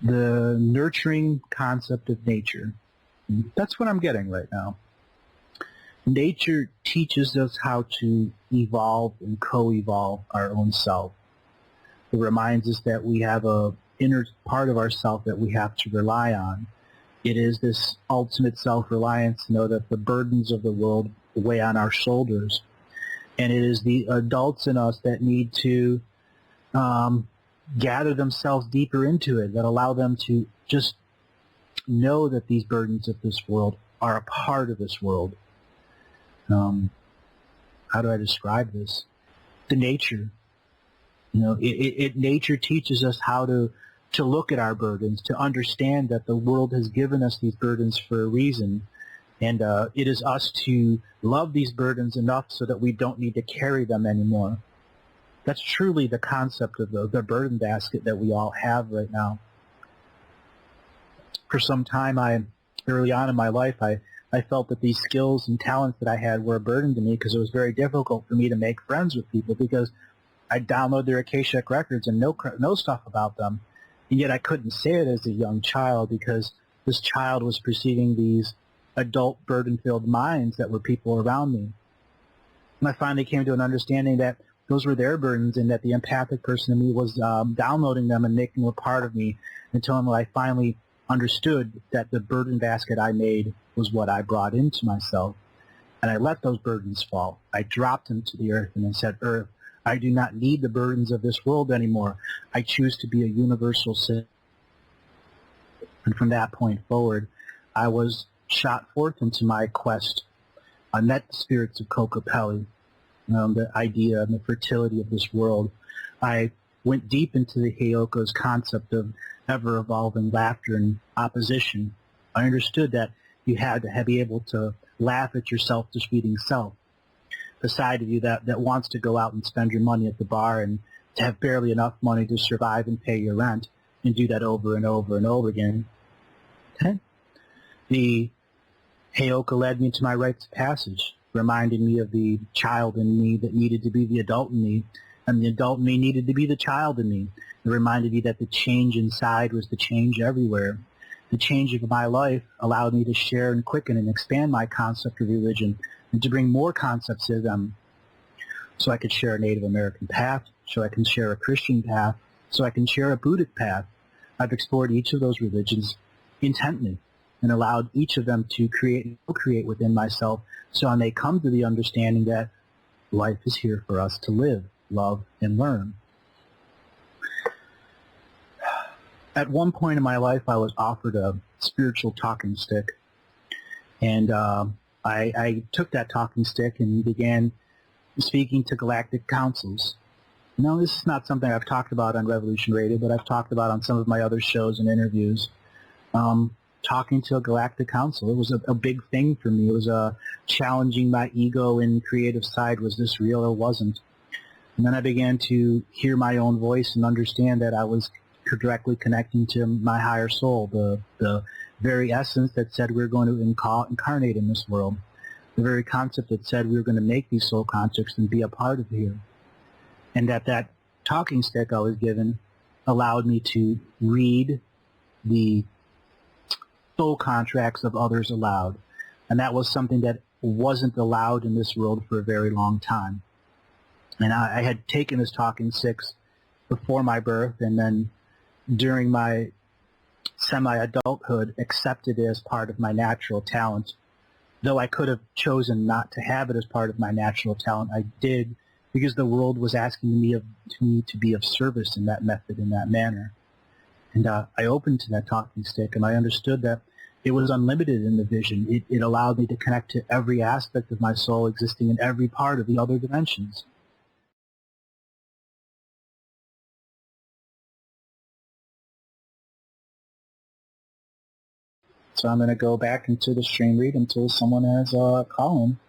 the nurturing concept of nature. That's what I'm getting right now. Nature teaches us how to evolve and co-evolve our own self. It reminds us that we have a inner part of ourself that we have to rely on. It is this ultimate self-reliance to know that the burdens of the world weigh on our shoulders. And it is the adults in us that need to gather themselves deeper into it, that allow them to just know that these burdens of this world are a part of this world. How do I describe this? The nature. Nature teaches us how to look at our burdens, to understand that the world has given us these burdens for a reason, and it is us to love these burdens enough so that we don't need to carry them anymore. That's truly the concept of the burden basket that we all have right now. For some time, early on in my life, I felt that these skills and talents that I had were a burden to me because it was very difficult for me to make friends with people because I'd download their Akashic records and know stuff about them. And yet I couldn't say it as a young child because this child was perceiving these adult burden-filled minds that were people around me. And I finally came to an understanding that those were their burdens and that the empathic person in me was downloading them and making them a part of me until I finally understood that the burden basket I made was what I brought into myself. And I let those burdens fall. I dropped them to the earth and I said, Earth, I do not need the burdens of this world anymore. I choose to be a universal citizen. And from that point forward, I was shot forth into my quest. I met the spirits of Kokopelli, the idea and the fertility of this world. I went deep into the Heyoka's concept of ever-evolving laughter and opposition. I understood that you had to be able to laugh at your self-defeating self, the side of you that wants to go out and spend your money at the bar and to have barely enough money to survive and pay your rent, and do that over and over and over again. Okay? The Heyoka led me to my rites of passage, reminding me of the child in me that needed to be the adult in me, and the adult in me needed to be the child in me. It reminded me that the change inside was the change everywhere. The change of my life allowed me to share and quicken and expand my concept of religion and to bring more concepts to them so I could share a Native American path, so I can share a Christian path, so I can share a Buddhist path. I've explored each of those religions intently and allowed each of them to create and co-create within myself so I may come to the understanding that life is here for us to live, love, and learn. At one point in my life, I was offered a spiritual talking stick, and I took that talking stick and began speaking to galactic councils. Now, this is not something I've talked about on Revolution Radio, but I've talked about on some of my other shows and interviews. Talking to a galactic council, it was a big thing for me. It was challenging my ego and creative side. Was this real or wasn't? And then I began to hear my own voice and understand that I was directly connecting to my higher soul, the very essence that said we're going to incarnate in this world, the very concept that said we were going to make these soul constructs and be a part of here. And that talking stick I was given allowed me to read the soul contracts of others aloud. And that was something that wasn't allowed in this world for a very long time. And I had taken this talking stick before my birth, and then during my semi-adulthood accepted it as part of my natural talent. Though I could have chosen not to have it as part of my natural talent, I did because the world was asking me to be of service in that method, in that manner. And I opened to that talking stick, and I understood that it was unlimited in the vision. It allowed me to connect to every aspect of my soul existing in every part of the other dimensions. So I'm going to go back into the stream read until someone has a call-in.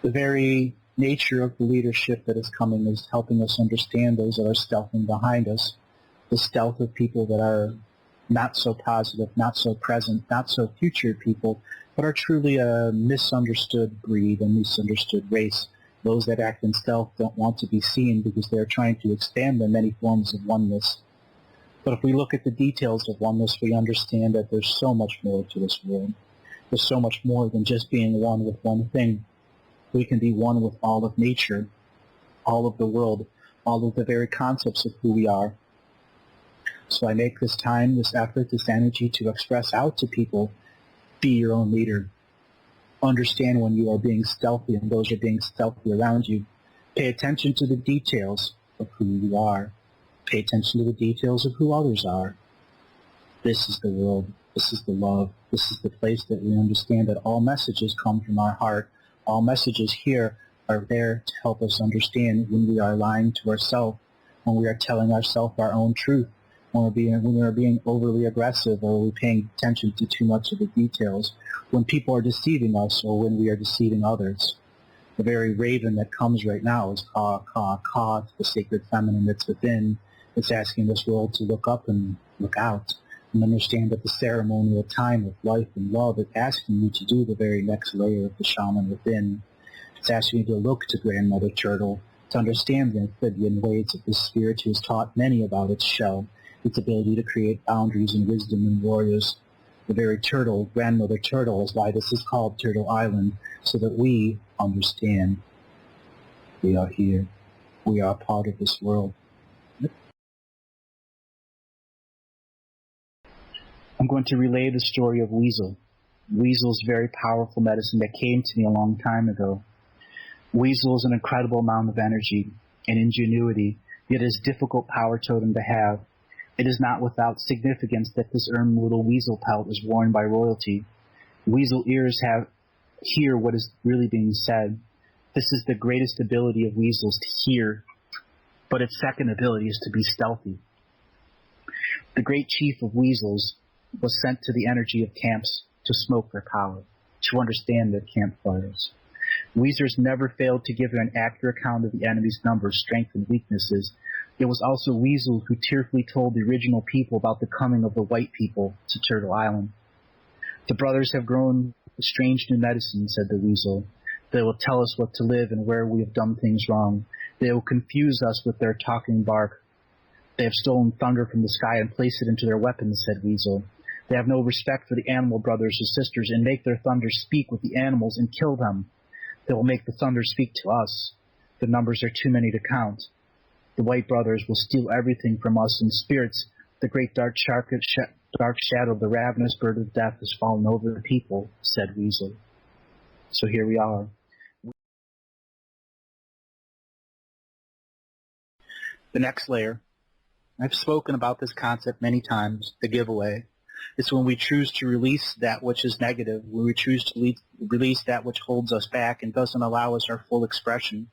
The very nature of the leadership that is coming is helping us understand those that are stealthing behind us, the stealth of people that are not so positive, not so present, not so future people, but are truly a misunderstood breed, a misunderstood race. Those that act in stealth don't want to be seen because they're trying to expand the many forms of oneness. But if we look at the details of oneness, we understand that there's so much more to this world. There's so much more than just being one with one thing. We can be one with all of nature, all of the world, all of the very concepts of who we are. So I make this time, this effort, this energy to express out to people, be your own leader. Understand when you are being stealthy and those are being stealthy around you. Pay attention to the details of who you are. Pay attention to the details of who others are. This is the world. This is the love. This is the place that we understand that all messages come from our heart. All messages here are there to help us understand when we are lying to ourselves, when we are telling ourselves our own truth, when we are being overly aggressive, or we're paying attention to too much of the details, when people are deceiving us or when we are deceiving others. The very raven that comes right now is caw, caw, caw to the sacred feminine that's within. It's asking this world to look up and look out and understand that the ceremonial time of life and love is asking you to do the very next layer of the shaman within. It's asking you to look to Grandmother Turtle, to understand the amphibian ways of the spirit who has taught many about its shell, its ability to create boundaries and wisdom in warriors. The very turtle, Grandmother Turtle, is why this is called Turtle Island, so that we understand we are here. We are part of this world. I'm going to relay the story of Weasel. Weasel's very powerful medicine that came to me a long time ago. Weasel is an incredible amount of energy and ingenuity, yet is a difficult power totem to have. It is not without significance that this little weasel pelt is worn by royalty. Weasel ears hear what is really being said. This is the greatest ability of weasels, to hear, but its second ability is to be stealthy. The great chief of weasels was sent to the energy of camps to smoke their power, to understand their campfires. Weasels never failed to give an accurate account of the enemy's numbers, strength, and weaknesses. It was also Weasel who tearfully told the original people about the coming of the white people to Turtle Island. The brothers have grown a strange new medicine, said the Weasel. They will tell us what to live and where we have done things wrong. They will confuse us with their talking bark. They have stolen thunder from the sky and placed it into their weapons, said Weasel. They have no respect for the animal brothers or sisters and make their thunder speak with the animals and kill them. They will make the thunder speak to us. The numbers are too many to count. The white brothers will steal everything from us in spirits. The great dark shadow of the ravenous bird of death has fallen over the people, said Weasel. So here we are. The next layer. I've spoken about this concept many times, the giveaway. It's when we choose to release that which is negative, when we choose to release that which holds us back and doesn't allow us our full expression.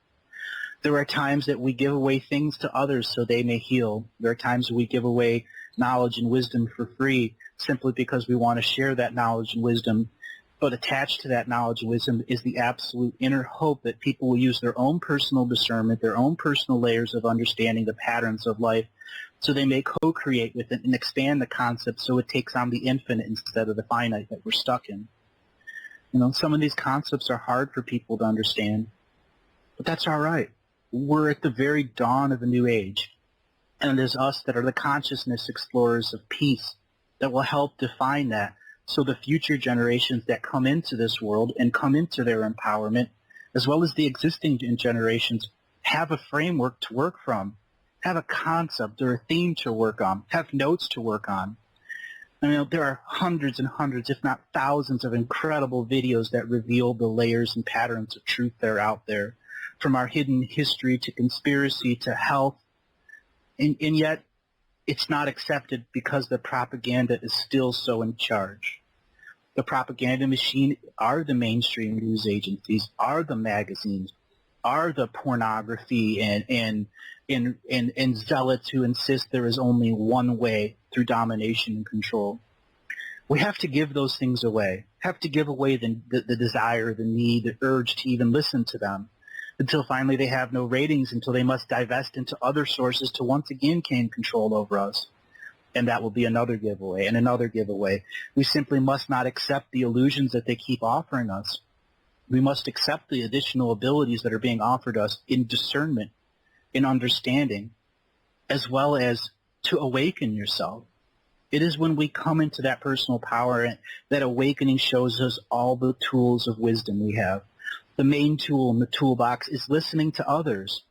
There are times that we give away things to others so they may heal. There are times that we give away knowledge and wisdom for free simply because we want to share that knowledge and wisdom. But attached to that knowledge and wisdom is the absolute inner hope that people will use their own personal discernment, their own personal layers of understanding the patterns of life, so they may co-create with it and expand the concept so it takes on the infinite instead of the finite that we're stuck in. You know, some of these concepts are hard for people to understand, but that's all right. We're at the very dawn of a new age, and it is us that are the consciousness explorers of peace that will help define that, so the future generations that come into this world and come into their empowerment, as well as the existing generations, have a framework to work from, have a concept or a theme to work on, have notes to work on. I mean, there are hundreds and hundreds, if not thousands, of incredible videos that reveal the layers and patterns of truth that are out there, from our hidden history to conspiracy to health, and yet it's not accepted because the propaganda is still so in charge. The propaganda machine are the mainstream news agencies, are the magazines, are the pornography and zealots who insist there is only one way through domination and control. We have to give those things away, have to give away the desire, the need, the urge to even listen to them, until finally they have no ratings, until they must divest into other sources to once again gain control over us. And that will be another giveaway and another giveaway. We simply must not accept the illusions that they keep offering us. We must accept the additional abilities that are being offered us in discernment, in understanding, as well as to awaken yourself. It is when we come into that personal power and that awakening shows us all the tools of wisdom we have. The main tool in the toolbox is listening to others.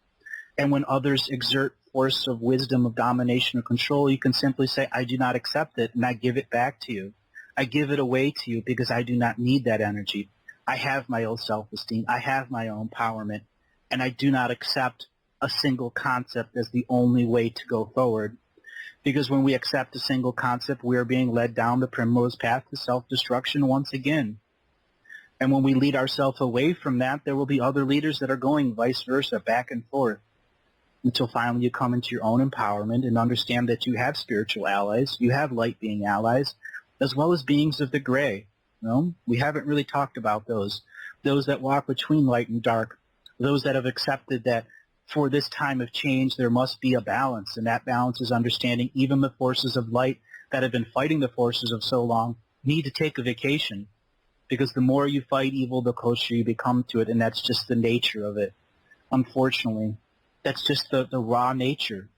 And when others exert force of wisdom, of domination, or control, you can simply say, I do not accept it, and I give it back to you. I give it away to you because I do not need that energy. I have my own self-esteem. I have my own empowerment, and I do not accept a single concept as the only way to go forward. Because when we accept a single concept, we are being led down the primrose path to self-destruction once again. And when we lead ourselves away from that, there will be other leaders that are going vice versa, back and forth, until finally you come into your own empowerment and understand that you have spiritual allies, you have light being allies, as well as beings of the gray. You know? We haven't really talked about those that walk between light and dark, those that have accepted that for this time of change there must be a balance, and that balance is understanding even the forces of light that have been fighting the forces of so long need to take a vacation, because the more you fight evil, the closer you become to it, and that's just the nature of it. Unfortunately, that's just the raw nature.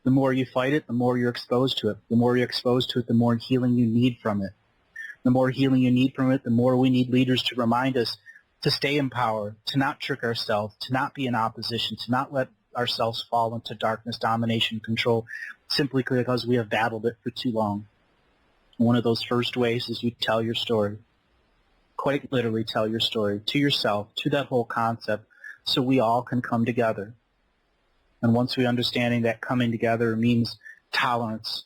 The more you fight it, the more you're exposed to it. The more you're exposed to it, the more healing you need from it. The more healing you need from it, the more we need leaders to remind us to stay in power, to not trick ourselves, to not be in opposition, to not let ourselves fall into darkness, domination, control, simply because we have battled it for too long. One of those first ways is you tell your story. Quite literally tell your story to yourself, to that whole concept, so we all can come together. And once we understanding that coming together means tolerance,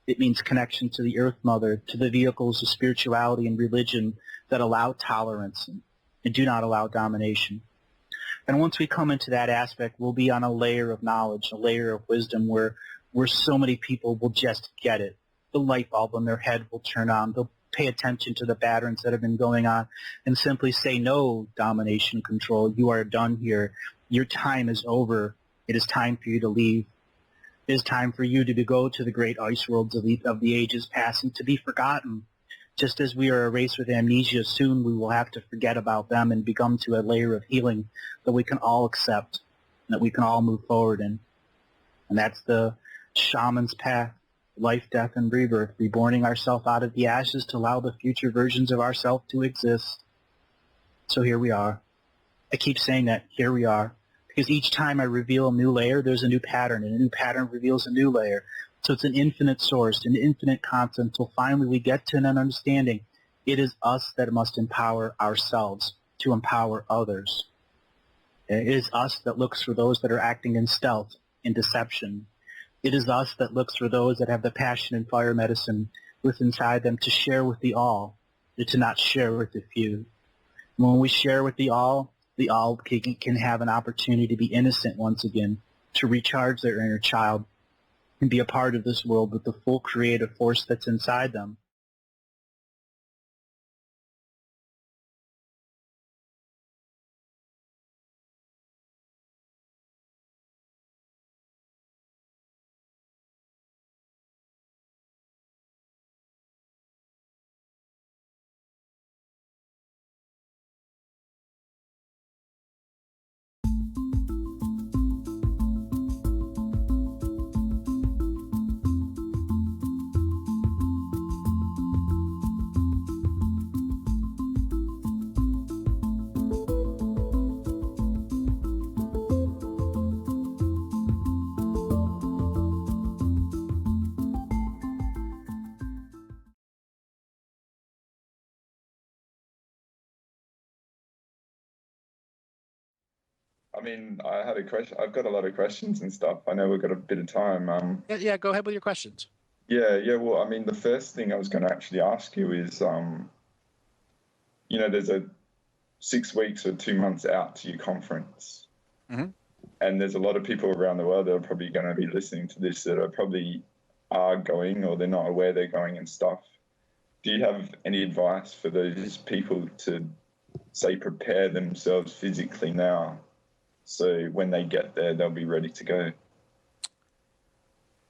it means connection to the Earth Mother, to the vehicles of spirituality and religion that allow tolerance and do not allow domination. And once we come into that aspect, we'll be on a layer of knowledge, a layer of wisdom where so many people will just get it. The light bulb in their head will turn on. They'll pay attention to the patterns that have been going on and simply say, no, domination, control, you are done here. Your time is over. It is time for you to leave. It is time for you to go to the great ice worlds of the ages past and to be forgotten. Just as we are erased with amnesia, soon we will have to forget about them and become to a layer of healing that we can all accept, that we can all move forward in. And that's the shaman's path, life, death, and rebirth, reborning ourselves out of the ashes to allow the future versions of ourselves to exist. So here we are. I keep saying that, here we are. Because each time I reveal a new layer, there's a new pattern, and a new pattern reveals a new layer. So it's an infinite source, an infinite constant, until finally we get to an understanding. It is us that must empower ourselves to empower others. It is us that looks for those that are acting in stealth, in deception. It is us that looks for those that have the passion and fire medicine within inside them to share with the all, and to not share with the few. When we share with the all can have an opportunity to be innocent once again, to recharge their inner child, and be a part of this world with the full creative force that's inside them. I mean, I had a question. I've got a lot of questions and stuff. I know we've got a bit of time. Yeah, go ahead with your questions. Yeah. Well, I mean, the first thing I was going to actually ask you is, there's a 6 weeks or 2 months out to your conference, and there's a lot of people around the world that are probably going to be listening to this that are going, or they're not aware they're going and stuff. Do you have any advice for those people to, say, prepare themselves physically now, so when they get there, they'll be ready to go?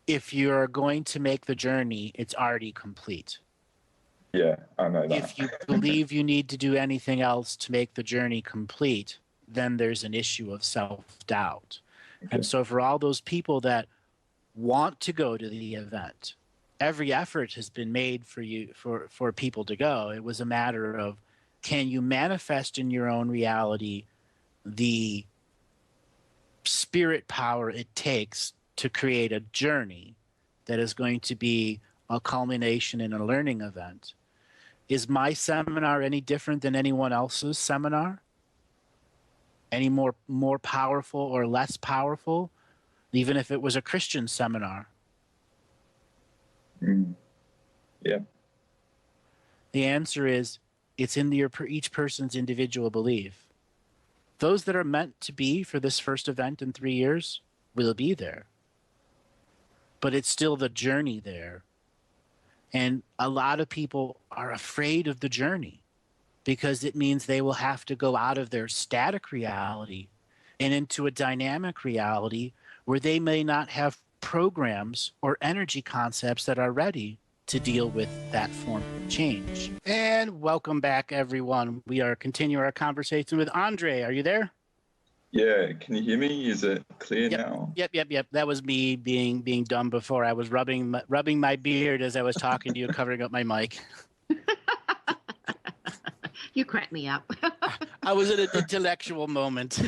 If you're going to make the journey, it's already complete. Yeah, I know that. If you believe you need to do anything else to make the journey complete, then there's an issue of self-doubt. Okay. And so for all those people that want to go to the event. Every effort has been made for you, for people to go. It was a matter of, can you manifest in your own reality the spirit power it takes to create a journey that is going to be a culmination in a learning event? Is my seminar any different than anyone else's seminar? Any more powerful or less powerful, even if it was a Christian seminar? Yeah. The answer is, it's in each person's individual belief. Those that are meant to be for this first event in 3 years will be there. But it's still the journey there. And a lot of people are afraid of the journey because it means they will have to go out of their static reality and into a dynamic reality where they may not have programs or energy concepts that are ready to deal with that form of change. And welcome back, everyone. We are continuing our conversation with Andre. Are you there? Yeah, can you hear me? Is it clear now? Yep. That was me being dumb before. I was rubbing my beard as I was talking to you, covering up my mic. You crack me up. I was in an intellectual moment.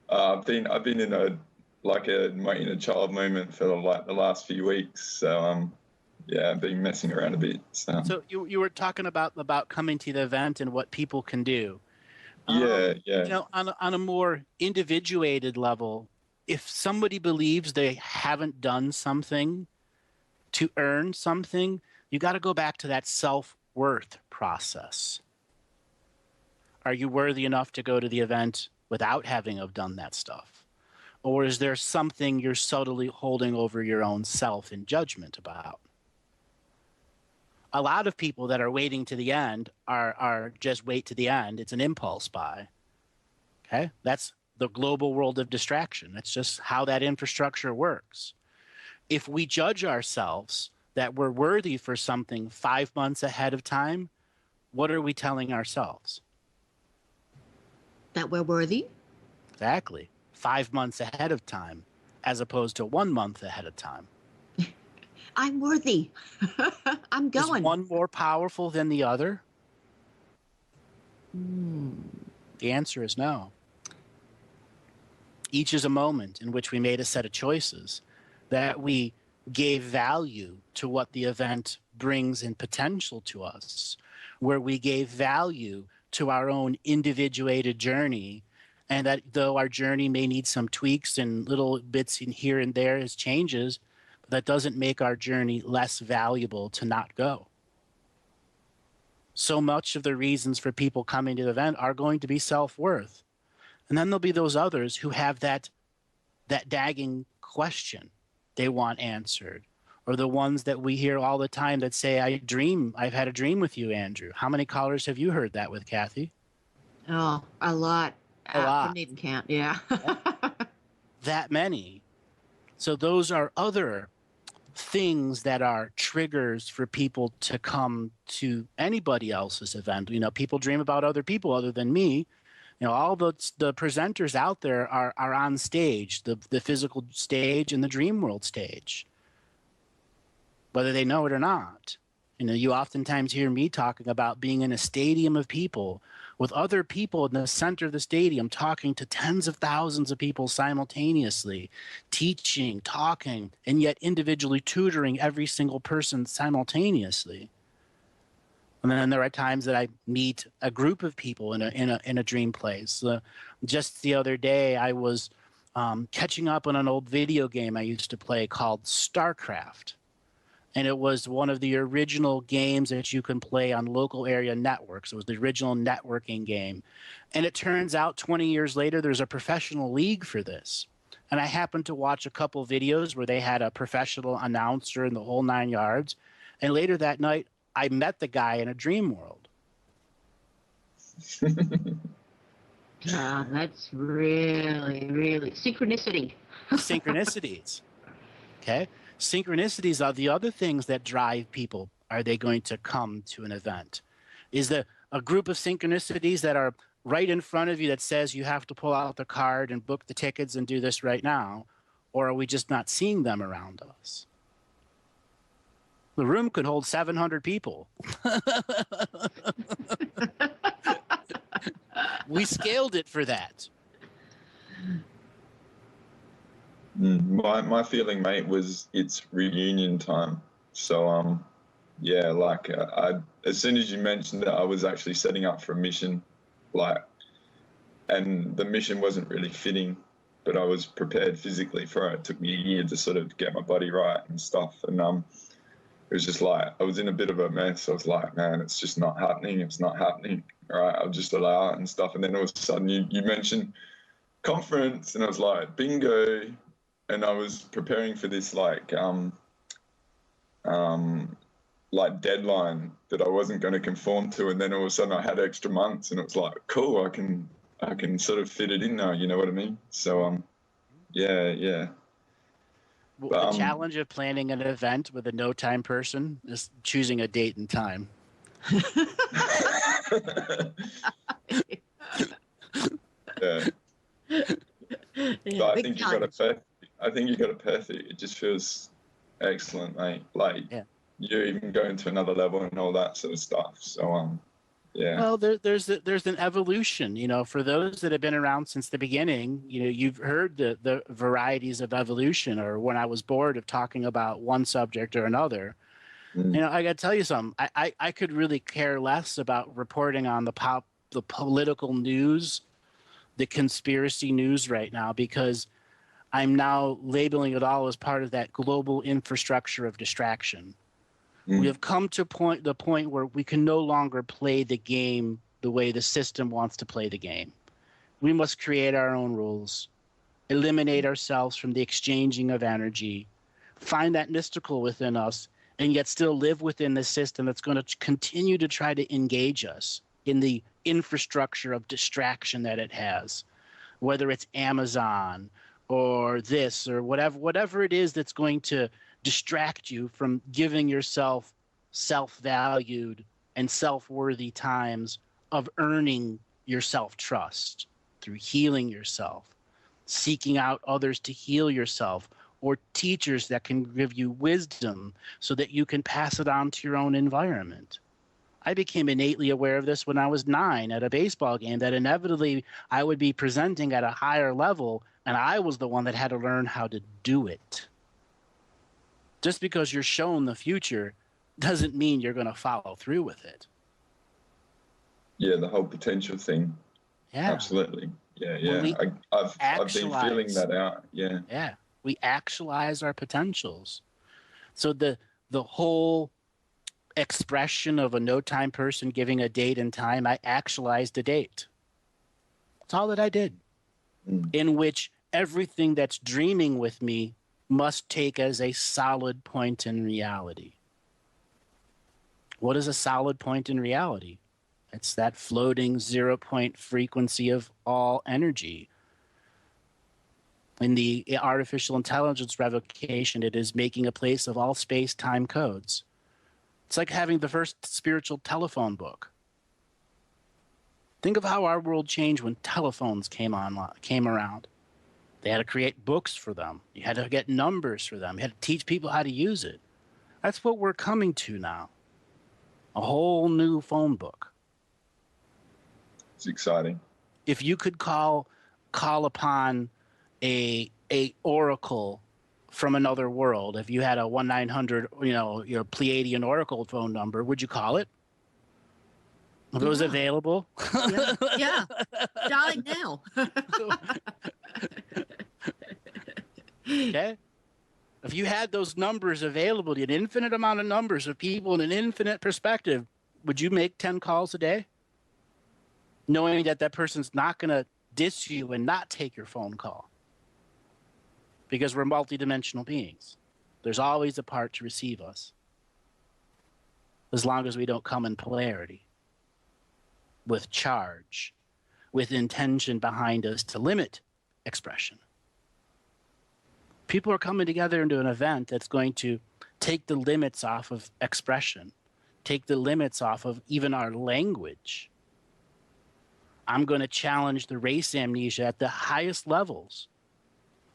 I've been in my inner child moment for the last few weeks. So yeah, I've been messing around a bit. So you were talking about coming to the event and what people can do. Yeah. You know, on a more individuated level, if somebody believes they haven't done something to earn something, you got to go back to that self-worth process. Are you worthy enough to go to the event without having have done that stuff? Or is there something you're subtly holding over your own self in judgment about? A lot of people that are waiting to the end are just wait to the end. It's an impulse buy. Okay? That's the global world of distraction. That's just how that infrastructure works. If we judge ourselves that we're worthy for something 5 months ahead of time, what are we telling ourselves? That we're worthy? Exactly. 5 months ahead of time, as opposed to 1 month ahead of time. I'm worthy. I'm going. Is one more powerful than the other? The answer is no. Each is a moment in which we made a set of choices that we gave value to what the event brings in potential to us, where we gave value to our own individuated journey, and that though our journey may need some tweaks and little bits in here and there as changes, that doesn't make our journey less valuable to not go. So much of the reasons for people coming to the event are going to be self-worth. And then there'll be those others who have that nagging question they want answered, or the ones that we hear all the time that say, I've had a dream with you, Andrew. How many callers have you heard that with, Kathy? Oh, a lot. A lot. Couldn't even count, yeah. That many. So those are other things that are triggers for people to come to anybody else's event. You know, people dream about other people other than me. You know, all the presenters out there are on stage, the physical stage and the dream world stage, whether they know it or not. You know, you oftentimes hear me talking about being in a stadium of people with other people in the center of the stadium talking to tens of thousands of people simultaneously, teaching, talking, and yet individually tutoring every single person simultaneously. And then there are times that I meet a group of people in a dream place. Just the other day, I was catching up on an old video game I used to play called StarCraft. And it was one of the original games that you can play on local area networks. It was the original networking game. And it turns out 20 years later, there's a professional league for this. And I happened to watch a couple videos where they had a professional announcer in the whole 9 yards. And later that night, I met the guy in a dream world. That's really, really synchronicity. Synchronicities. Okay. Synchronicities are the other things that drive people. Are they going to come to an event? Is there a group of synchronicities that are right in front of you that says you have to pull out the card and book the tickets and do this right now? Or are we just not seeing them around us? The room could hold 700 people. We scaled it for that. My feeling, mate, was it's reunion time. So yeah, like I as soon as you mentioned that, I was actually setting up for a mission, like, and the mission wasn't really fitting, but I was prepared physically for it. It took me a year to sort of get my body right and stuff, and it was just like I was in a bit of a mess. I was like, man, it's just not happening. It's not happening. All right, I'll just allow it and stuff. And then all of a sudden you mentioned conference, and I was like, bingo. And I was preparing for this like deadline that I wasn't going to conform to, and then all of a sudden I had extra months, and it was like, cool, I can sort of fit it in now. You know what I mean? So yeah. Well, the challenge of planning an event with a no-time person is choosing a date and time. Yeah. But I think you got it perfect. It just feels excellent, mate. Like you're even going to another level and all that sort of stuff. So yeah. Well, there's an evolution, you know, for those that have been around since the beginning. You know, you've heard the varieties of evolution, or when I was bored of talking about one subject or another. You know, I got to tell you something. I could really care less about reporting on the political news, the conspiracy news right now, because I'm now labeling it all as part of that global infrastructure of distraction. We have come to the point where we can no longer play the game the way the system wants to play the game. We must create our own rules, eliminate ourselves from the exchanging of energy, find that mystical within us, and yet still live within the system that's going to continue to try to engage us in the infrastructure of distraction that it has, whether it's Amazon or this or whatever it is that's going to distract you from giving yourself self-valued and self-worthy times of earning your self-trust through healing yourself, seeking out others to heal yourself, or teachers that can give you wisdom so that you can pass it on to your own environment. I became innately aware of this when I was 9 at a baseball game, that inevitably I would be presenting at a higher level, and I was the one that had to learn how to do it. Just because you're shown the future doesn't mean you're going to follow through with it. Yeah, the whole potential thing. Yeah. Absolutely. Yeah. I've been feeling that out. Yeah. Yeah. We actualize our potentials. So the whole expression of a no-time person giving a date and time, I actualized a date. That's all that I did. In which everything that's dreaming with me must take as a solid point in reality. What is a solid point in reality? It's that floating 0-point frequency of all energy. In the artificial intelligence revocation, it is making a place of all space-time codes. It's like having the first spiritual telephone book. Think of how our world changed when telephones came around. They had to create books for them. You had to get numbers for them. You had to teach people how to use it. That's what we're coming to now. A whole new phone book. It's exciting. If you could call upon a oracle from another world, if you had a 1-900, your Pleiadian oracle phone number, would you call it? If it was available? Yeah. Darling now. Okay. If you had those numbers available, an infinite amount of numbers of people in an infinite perspective, would you make 10 calls a day? Knowing that person's not going to diss you and not take your phone call. Because we're multidimensional beings. There's always a part to receive us. As long as we don't come in polarity. With charge. With intention behind us to limit expression. People are coming together into an event that's going to take the limits off of expression. Take the limits off of even our language. I'm going to challenge the race amnesia at the highest levels.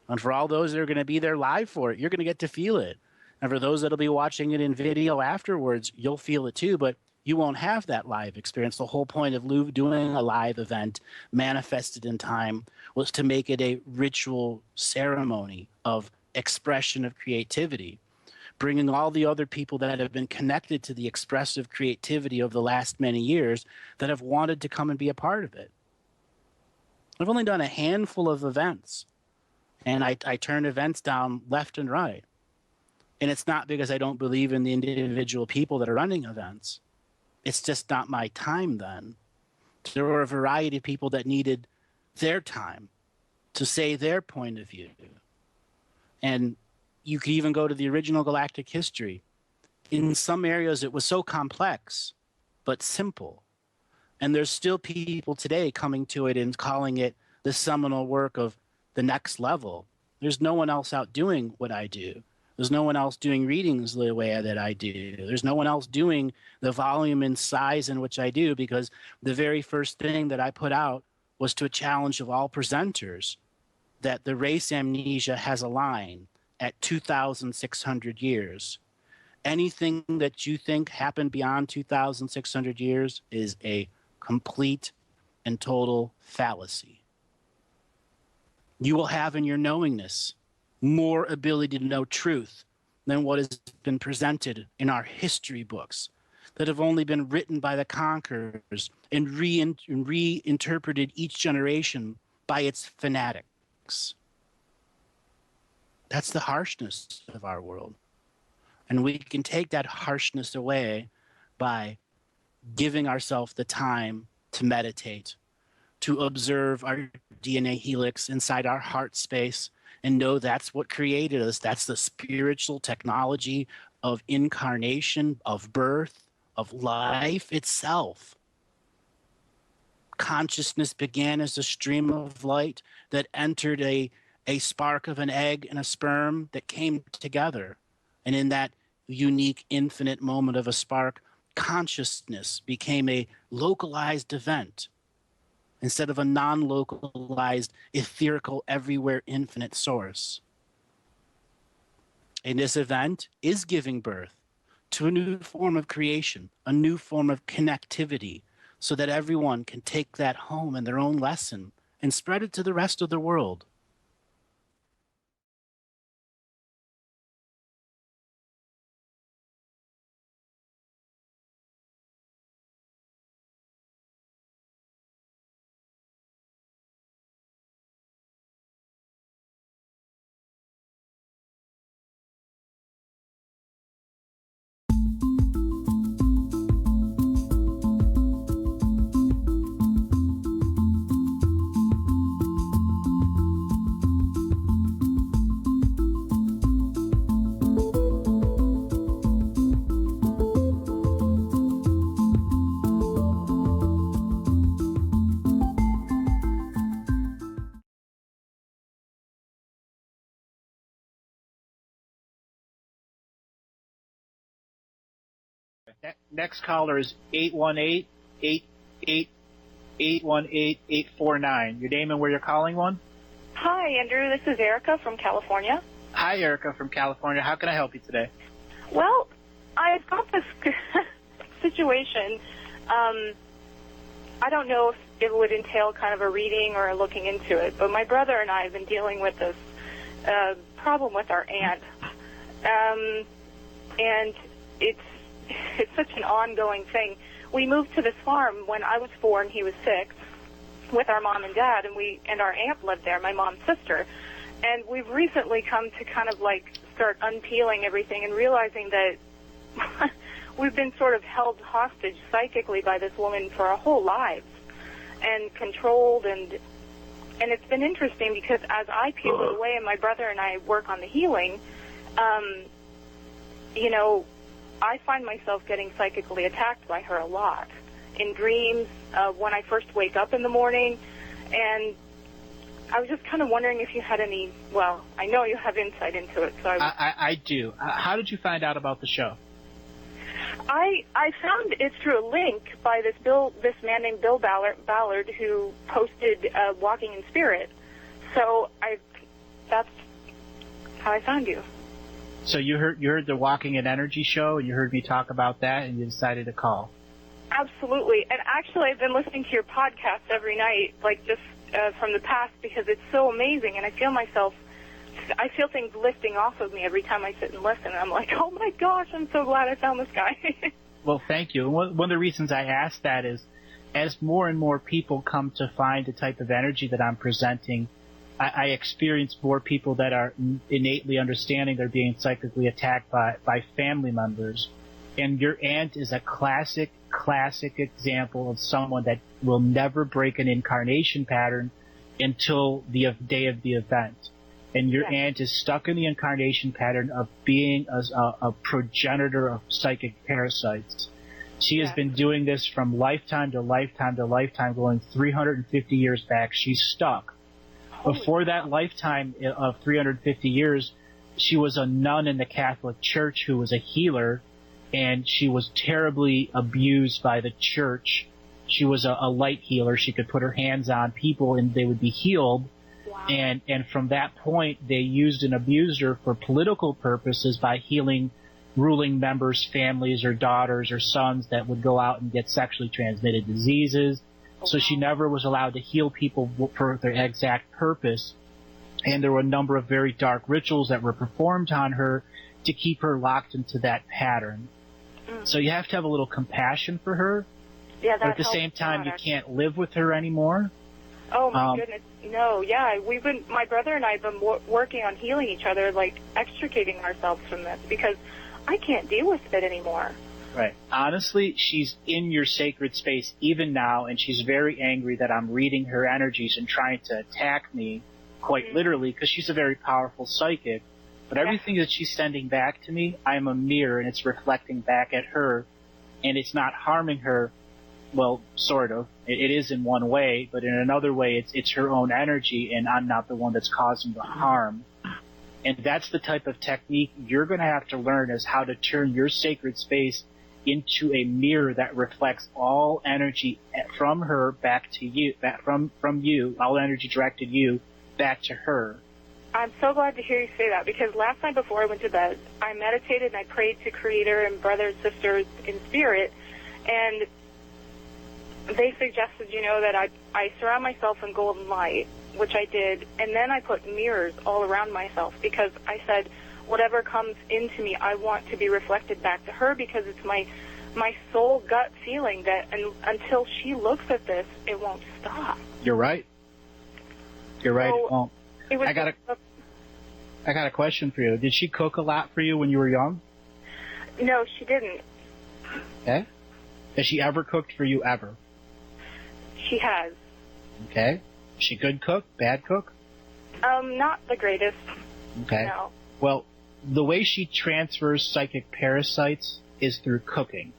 And for all those that are going to be there live for it, you're going to get to feel it. And for those that'll be watching it in video afterwards, you'll feel it too, but you won't have that live experience. The whole point of doing a live event manifested in time was to make it a ritual ceremony of expression of creativity, bringing all the other people that have been connected to the expressive creativity of the last many years that have wanted to come and be a part of it. I've only done a handful of events, and I turn events down left and right. And it's not because I don't believe in the individual people that are running events. It's just not my time then. There were a variety of people that needed their time to say their point of view. And you could even go to the original Galactic history. In some areas, it was so complex, but simple. And there's still people today coming to it and calling it the seminal work of the next level. There's no one else out doing what I do. There's no one else doing readings the way that I do. There's no one else doing the volume and size in which I do, because the very first thing that I put out was to a challenge of all presenters that the race amnesia has a line at 2,600 years. Anything that you think happened beyond 2,600 years is a complete and total fallacy. You will have in your knowingness more ability to know truth than what has been presented in our history books that have only been written by the conquerors and reinterpreted each generation by its fanatics. That's the harshness of our world. And we can take that harshness away by giving ourselves the time to meditate, to observe our DNA helix inside our heart space, and know that's what created us. That's the spiritual technology of incarnation, of birth, of life itself. Consciousness began as a stream of light that entered a spark of an egg and a sperm that came together. And in that unique infinite moment of a spark, consciousness became a localized event instead of a non-localized, etherical, everywhere infinite source. And this event is giving birth to a new form of creation, a new form of connectivity, so that everyone can take that home in their own lesson and spread it to the rest of the world. Next caller is 818-818-849. Your name and where you're calling on? Hi, Andrew. This is Erica from California. Hi, Erica from California. How can I help you today? Well, I've got this situation. I don't know if it would entail kind of a reading or looking into it, but my brother and I have been dealing with this problem with our aunt. And it's such an ongoing thing. We moved to this farm when I was 4 and he was 6 with our mom and dad, and our aunt lived there, my mom's sister. And we've recently come to kind of like start unpeeling everything and realizing that we've been sort of held hostage psychically by this woman for our whole lives and controlled, and it's been interesting because as I peel it away and my brother and I work on the healing, you know, I find myself getting psychically attacked by her a lot in dreams when I first wake up in the morning. And I was just kind of wondering if you had any, well, I know you have insight into it. So I do. How did you find out about the show? I found it through a link by this man named Bill Ballard who posted Walking in Spirit. So that's how I found you. So you heard the Walking in Energy show, and you heard me talk about that, and you decided to call. Absolutely. And actually, I've been listening to your podcast every night, like just from the past, because it's so amazing, and I feel things lifting off of me every time I sit and listen. And I'm like, oh my gosh, I'm so glad I found this guy. Well, thank you. One of the reasons I asked that is, as more and more people come to find the type of energy that I'm presenting, I experience more people that are innately understanding they're being psychically attacked by family members. And your aunt is a classic example of someone that will never break an incarnation pattern until the day of the event. And your aunt is stuck in the incarnation pattern of being a progenitor of psychic parasites. She has been doing this from lifetime to lifetime to lifetime, going 350 years back. She's stuck. Before that lifetime of 350 years, she was a nun in the Catholic Church who was a healer, and she was terribly abused by the church. She was a light healer. She could put her hands on people and they would be healed. Wow. And from that point, they used and abused her for political purposes by healing ruling members' families or daughters or sons that would go out and get sexually transmitted diseases. So she never was allowed to heal people for their exact purpose. And there were a number of very dark rituals that were performed on her to keep her locked into that pattern. So you have to have a little compassion for her. Yeah, but at the same time, you can't live with her anymore. Oh, my goodness. No, yeah. My brother and I have been working on healing each other, like extricating ourselves from this, because I can't deal with it anymore. Right. Honestly, she's in your sacred space even now, and she's very angry that I'm reading her energies and trying to attack me, quite literally, because she's a very powerful psychic. But everything that she's sending back to me, I'm a mirror, and it's reflecting back at her, and it's not harming her. Well, sort of. It is in one way, but in another way, it's her own energy, and I'm not the one that's causing the harm. And that's the type of technique you're going to have to learn, is how to turn your sacred space into a mirror that reflects all energy from her back to you, from you, all energy directed you back to her. I'm so glad to hear you say that, because last night before I went to bed, I meditated and I prayed to Creator and brothers, sisters in spirit, and they suggested, that I surround myself in golden light, which I did, and then I put mirrors all around myself, because I said, whatever comes into me, I want to be reflected back to her, because it's my soul gut feeling that until she looks at this, it won't stop. You're right. You're right. So, I got a question for you. Did she cook a lot for you when you were young? No, she didn't. Okay. Has she ever cooked for you ever? She has. Okay. Is she good cook? Bad cook? Not the greatest. Okay. No. Well, the way she transfers psychic parasites is through cooking.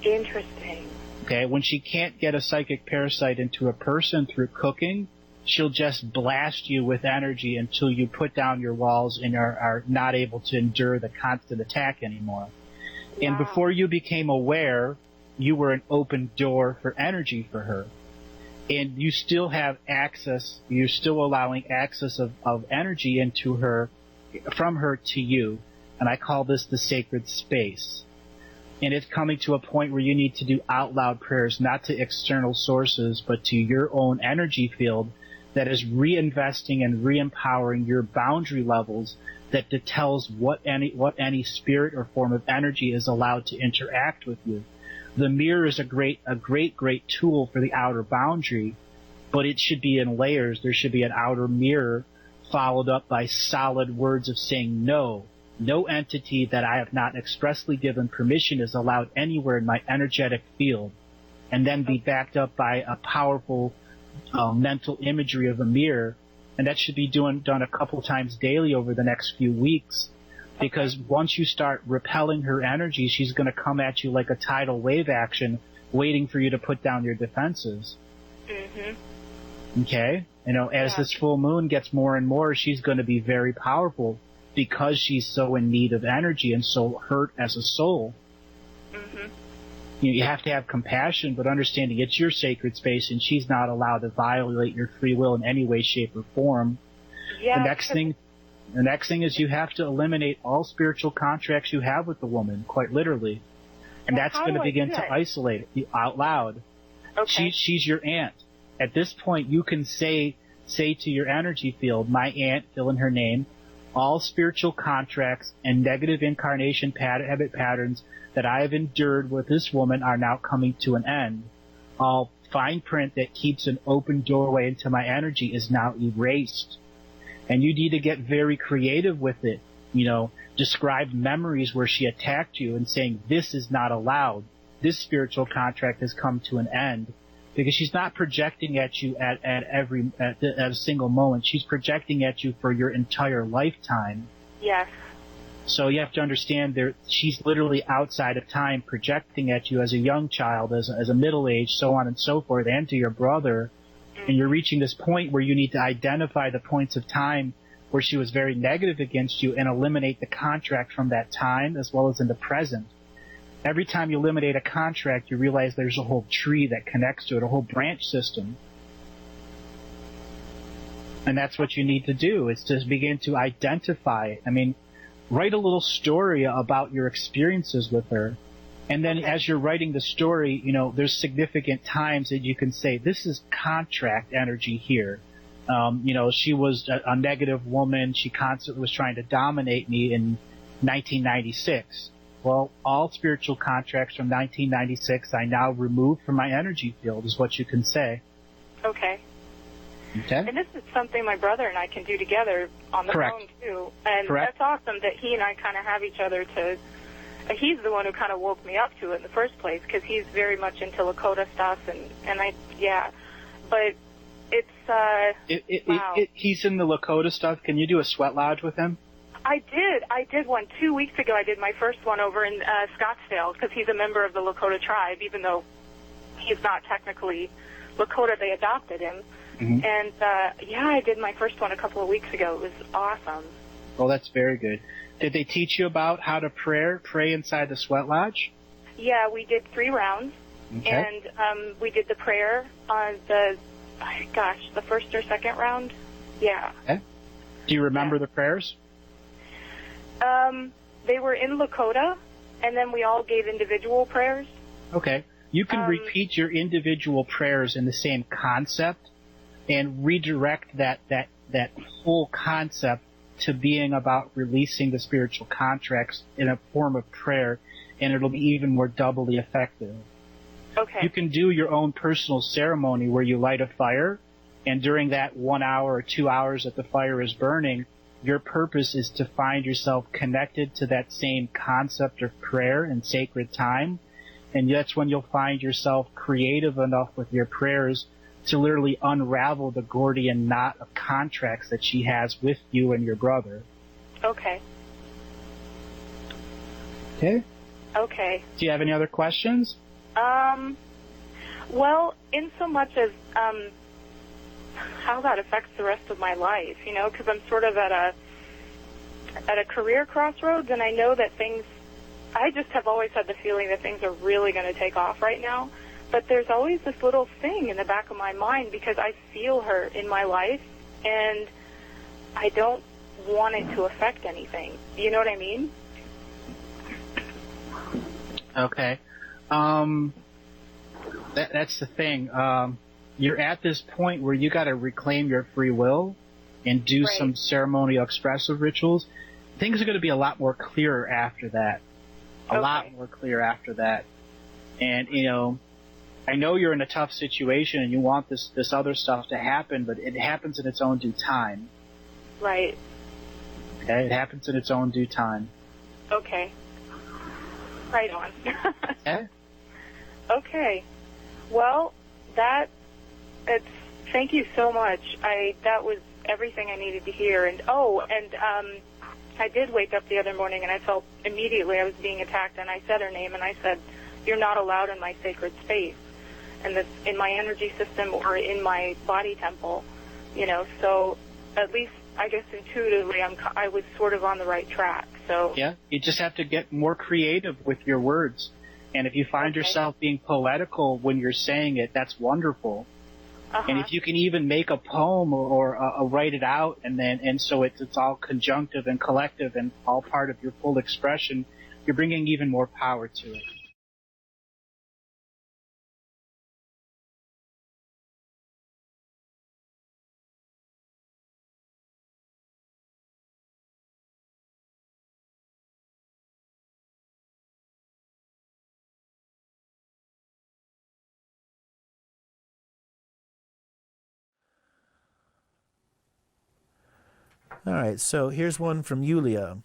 Interesting. Okay. When she can't get a psychic parasite into a person through cooking, she'll just blast you with energy until you put down your walls and are not able to endure the constant attack anymore. Wow. And before you became aware, you were an open door for energy for her. And you still have access, you're still allowing access of energy into her, from her to you. And I call this the sacred space. And it's coming to a point where you need to do out loud prayers, not to external sources, but to your own energy field that is reinvesting and re-empowering your boundary levels, that tells what any spirit or form of energy is allowed to interact with you. The mirror is a great tool for the outer boundary, but it should be in layers. There should be an outer mirror followed up by solid words of saying no. No entity that I have not expressly given permission is allowed anywhere in my energetic field, and then be backed up by a powerful mental imagery of a mirror. And that should be done a couple times daily over the next few weeks. Because once you start repelling her energy, she's going to come at you like a tidal wave action, waiting for you to put down your defenses. Mm-hmm. Okay? As this full moon gets more and more, she's going to be very powerful, because she's so in need of energy and so hurt as a soul. Mm-hmm. You have to have compassion, but understanding it's your sacred space, and she's not allowed to violate your free will in any way, shape, or form. Yeah. The next thing is you have to eliminate all spiritual contracts you have with the woman, quite literally. And that's going to begin to isolate it out loud. Okay. She's your aunt. At this point, you can say to your energy field, my aunt, fill in her name, all spiritual contracts and negative incarnation habit patterns that I have endured with this woman are now coming to an end. All fine print that keeps an open doorway into my energy is now erased. And you need to get very creative with it. Describe memories where she attacked you and saying, this is not allowed. This spiritual contract has come to an end. Because she's not projecting at you at a single moment. She's projecting at you for your entire lifetime. Yes. So you have to understand she's literally outside of time, projecting at you as a young child, as a middle age, so on and so forth, and to your brother. Mm-hmm. And you're reaching this point where you need to identify the points of time where she was very negative against you and eliminate the contract from that time as well as in the present. Every time you eliminate a contract, you realize there's a whole tree that connects to it, a whole branch system. And that's what you need to do, is to begin to identify it. I mean, write a little story about your experiences with her. And then as you're writing the story, there's significant times that you can say, this is contract energy here. She was a negative woman. She constantly was trying to dominate me in 1996. Well, all spiritual contracts from 1996 I now remove from my energy field is what you can say. Okay. Okay. And this is something my brother and I can do together on the Correct. phone, too. And Correct. That's awesome that he and I kind of have each other to... He's the one who kind of woke me up to it in the first place, because he's very much into Lakota stuff, and I... Yeah. But it's... wow. He's in the Lakota stuff. Can you do a sweat lodge with him? I did one 2 weeks ago. I did my first one over in Scottsdale, because he's a member of the Lakota tribe, even though he's not technically Lakota. They adopted him. Mm-hmm. And, I did my first one a couple of weeks ago. It was awesome. Well, that's very good. Did they teach you about how to pray inside the sweat lodge? Yeah, we did 3 rounds. Okay. And we did the prayer on the first or second round. Yeah. Okay. Do you remember the prayers? They were in Lakota, and then we all gave individual prayers. Okay. You can repeat your individual prayers in the same concept and redirect that whole concept to being about releasing the spiritual contracts in a form of prayer, and it'll be even more doubly effective. Okay. You can do your own personal ceremony where you light a fire, and during that 1 hour or 2 hours that the fire is burning, your purpose is to find yourself connected to that same concept of prayer and sacred time. And that's when you'll find yourself creative enough with your prayers to literally unravel the Gordian knot of contracts that she has with you and your brother. Okay. Okay? Okay. Do you have any other questions? Well, in so much as how that affects the rest of my life, because I'm sort of at a career crossroads, and I know that I just have always had the feeling that things are really going to take off right now, but there's always this little thing in the back of my mind because I feel her in my life, and I don't want it to affect anything. You know what I mean? Okay. That's the thing. You're at this point where you got to reclaim your free will and do some ceremonial expressive rituals. Things are going to be a lot more clearer after that. A lot more clear after that. And, I know you're in a tough situation and you want this other stuff to happen, but it happens in its own due time. Right. Okay? It happens in its own due time. Okay. Right on. Okay? Okay. Well, thank you so much. That was everything I needed to hear. And I did wake up the other morning and I felt immediately I was being attacked, and I said her name and I said, "You're not allowed in my sacred space, and this in my energy system or in my body temple." So at least I guess intuitively I was sort of on the right track. So yeah, you just have to get more creative with your words. And if you find yourself being poetical when you're saying it, that's wonderful. And if you can even make a poem or write it out, and so it's all conjunctive and collective and all part of your full expression, you're bringing even more power to it. All right, so here's one from Yulia.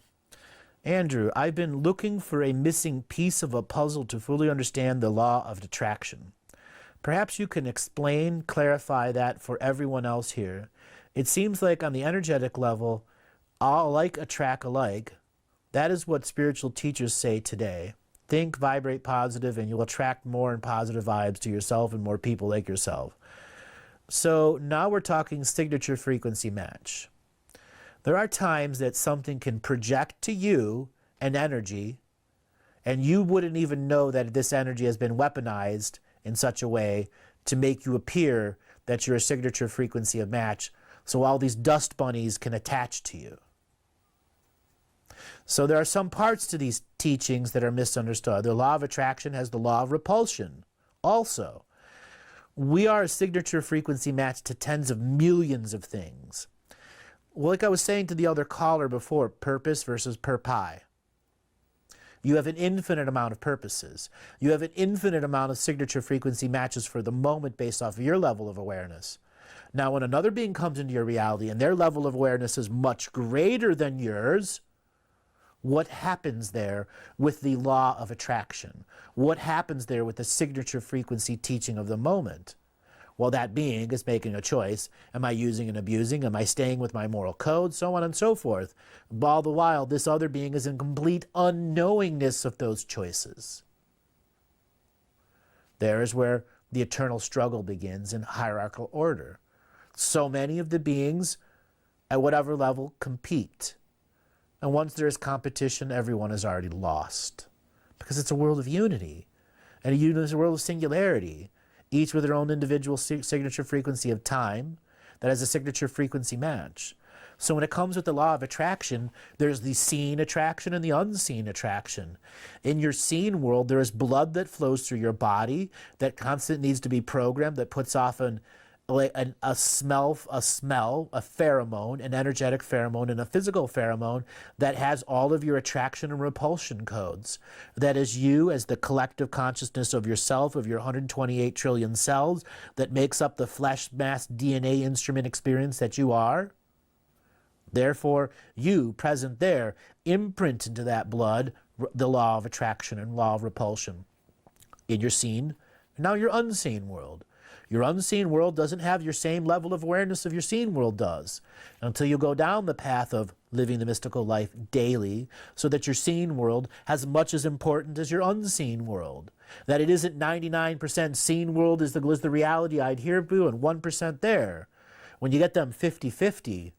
Andrew, I've been looking for a missing piece of a puzzle to fully understand the law of attraction. Perhaps you can explain, clarify that for everyone else here. It seems like on the energetic level, all alike attract alike. That is what spiritual teachers say today. Think, vibrate positive, and you'll attract more and positive vibes to yourself and more people like yourself. So now we're talking signature frequency match. There are times that something can project to you an energy, and you wouldn't even know that this energy has been weaponized in such a way to make you appear that you're a signature frequency of match, so all these dust bunnies can attach to you. So there are some parts to these teachings that are misunderstood. The law of attraction has the law of repulsion also. We are a signature frequency match to tens of millions of things. Well, like I was saying to the other caller before, purpose versus purpose. You have an infinite amount of purposes. You have an infinite amount of signature frequency matches for the moment based off of your level of awareness. Now, when another being comes into your reality and their level of awareness is much greater than yours, what happens there with the law of attraction? What happens there with the signature frequency teaching of the moment? Well, that being is making a choice. Am I using and abusing? Am I staying with my moral code? So on and so forth. All the while, this other being is in complete unknowingness of those choices. There is where the eternal struggle begins in hierarchical order. So many of the beings, at whatever level, compete. And once there is competition, everyone is already lost. Because it's a world of unity. And a unity is a world of singularity. Each with their own individual signature frequency of time that has a signature frequency match. So when it comes with the law of attraction, there's the seen attraction and the unseen attraction. In your seen world, there is blood that flows through your body that constantly needs to be programmed, that puts off a smell, a pheromone, an energetic pheromone, and a physical pheromone that has all of your attraction and repulsion codes. That is you as the collective consciousness of yourself, of your 128 trillion cells, that makes up the flesh mass DNA instrument experience that you are. Therefore, you, present there, imprint into that blood the law of attraction and law of repulsion in your seen, and now your unseen world. Your unseen world doesn't have your same level of awareness of your seen world does until you go down the path of living the mystical life daily so that your seen world has much as important as your unseen world. That it isn't 99% seen world is the reality I'd hear to and 1% there. When you get them 50-50,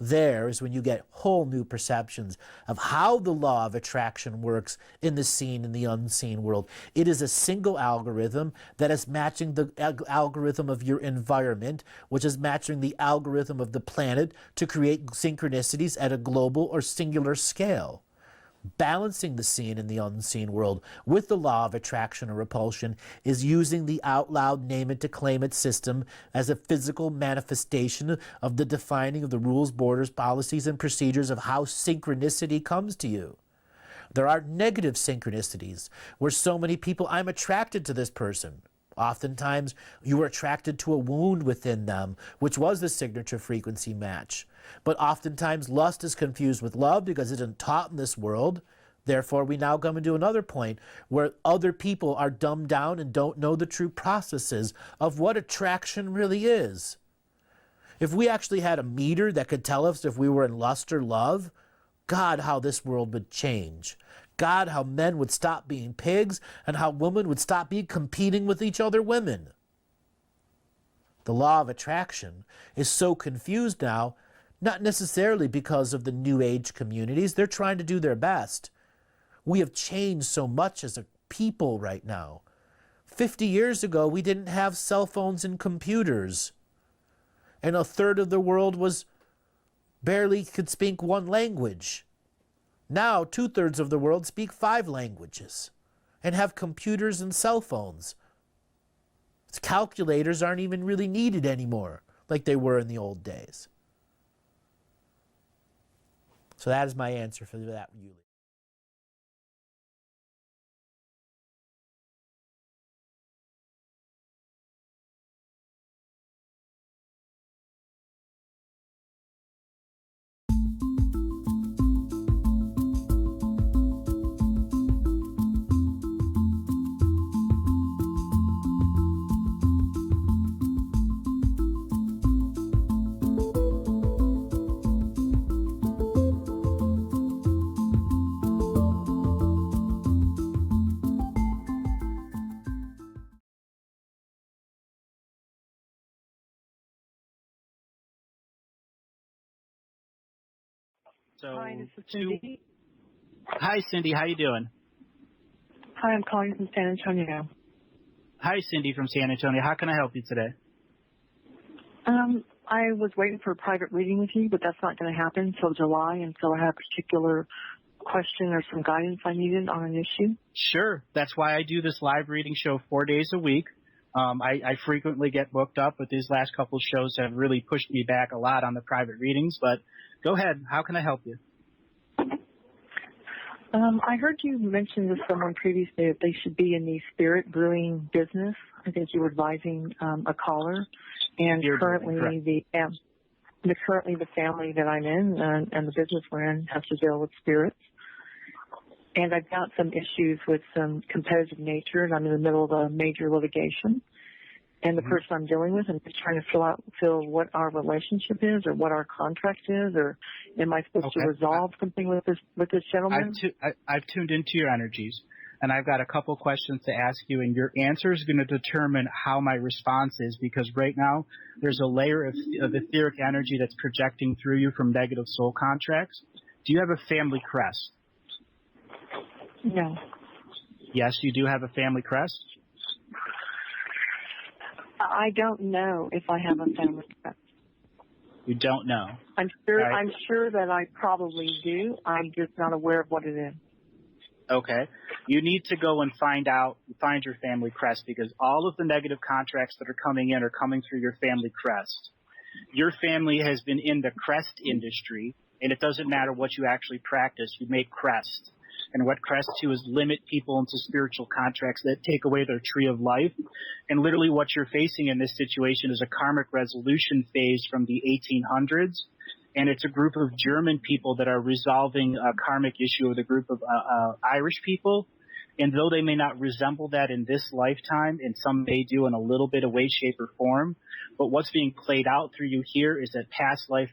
there is when you get whole new perceptions of how the law of attraction works in the seen and the unseen world. It is a single algorithm that is matching the algorithm of your environment, which is matching the algorithm of the planet to create synchronicities at a global or singular scale. Balancing the seen and the unseen world with the law of attraction or repulsion is using the out loud name it to claim it system as a physical manifestation of the defining of the rules, borders, policies, and procedures of how synchronicity comes to you. There are negative synchronicities where so many people, I'm attracted to this person. Oftentimes, you were attracted to a wound within them, which was the signature frequency match. But oftentimes, lust is confused with love because it isn't taught in this world. Therefore, we now come into another point where other people are dumbed down and don't know the true processes of what attraction really is. If we actually had a meter that could tell us if we were in lust or love, God, how this world would change. God, how men would stop being pigs and how women would stop being competing with each other women. The law of attraction is so confused now, not necessarily because of the New Age communities. They're trying to do their best. We have changed so much as a people right now. 50 years ago, we didn't have cell phones and computers. And a third of the world barely could speak one language. Now, 2/3 of the world speak 5 languages and have computers and cell phones. Calculators aren't even really needed anymore like they were in the old days. So that is my answer for that, Yuli. So, Hi, this is Cindy. Hi, Cindy. How you doing? Hi, I'm calling from San Antonio. Hi, Cindy from San Antonio. How can I help you today? I was waiting for a private reading with you, but that's not going to happen until July, and so I have a particular question or some guidance I needed on an issue. Sure. That's why I do this live reading show 4 days a week. I frequently get booked up, but these last couple of shows have really pushed me back a lot on the private readings. But go ahead. How can I help you? I heard you mention to someone previously that they should be in the spirit brewing business. I think you were advising a caller, and currently the family that I'm in and the business we're in has to deal with spirits. And I've got some issues with some competitive nature, and I'm in the middle of a major litigation. And the person I'm dealing with, I'm just trying to feel what our relationship is, or what our contract is, or am I supposed to resolve something with this gentleman? I've tuned into your energies, and I've got a couple questions to ask you, and your answer is going to determine how my response is, because right now there's a layer of etheric energy that's projecting through you from negative soul contracts. Do you have a family crest? No. Yes, you do have a family crest? I don't know if I have a family crest. You don't know? I'm sure that I probably do. I'm just not aware of what it is. Okay. You need to go and find your family crest, because all of the negative contracts that are coming in are coming through your family crest. Your family has been in the crest industry, and it doesn't matter what you actually practice. You make crests. And what crests do is limit people into spiritual contracts that take away their tree of life. And literally what you're facing in this situation is a karmic resolution phase from the 1800s. And it's a group of German people that are resolving a karmic issue with a group of Irish people. And though they may not resemble that in this lifetime, and some may do in a little bit of way, shape, or form, but what's being played out through you here is that past life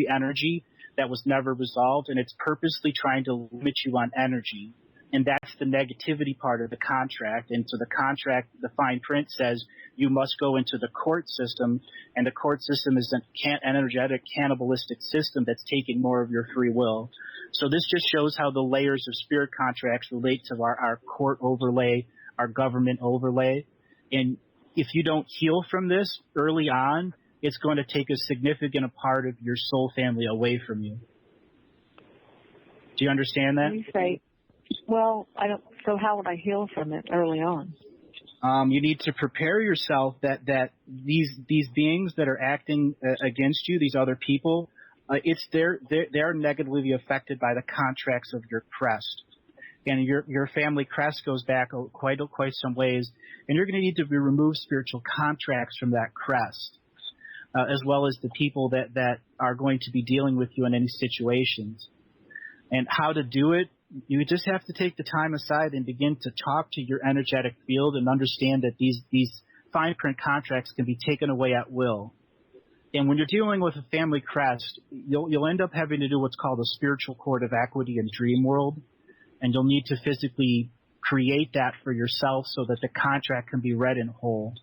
energy that was never resolved, and it's purposely trying to limit you on energy. And that's the negativity part of the contract. And so the contract, the fine print says you must go into the court system, and the court system is an energetic, cannibalistic system that's taking more of your free will. So this just shows how the layers of spirit contracts relate to our court overlay, our government overlay. And if you don't heal from this early on, it's going to take a significant part of your soul family away from you. Do you understand that? You say, well, I don't. So how would I heal from it early on? You need to prepare yourself that these beings that are acting against you, these other people, they're negatively affected by the contracts of your crest. And your family crest goes back quite some ways, and you're going to need to remove spiritual contracts from that crest. As well as the people that are going to be dealing with you in any situations. And how to do it, you just have to take the time aside and begin to talk to your energetic field and understand that these fine print contracts can be taken away at will. And when you're dealing with a family crest, you'll end up having to do what's called a spiritual court of equity in dream world. And you'll need to physically create that for yourself so that the contract can be read in whole.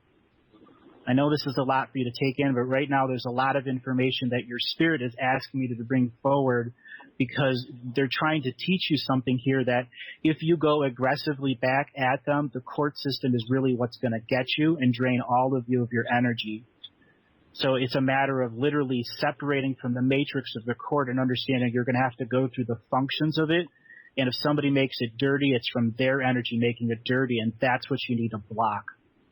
I know this is a lot for you to take in, but right now there's a lot of information that your spirit is asking me to bring forward because they're trying to teach you something here that if you go aggressively back at them, the court system is really what's going to get you and drain all of you of your energy. So it's a matter of literally separating from the matrix of the court and understanding you're going to have to go through the functions of it. And if somebody makes it dirty, it's from their energy making it dirty, and that's what you need to block.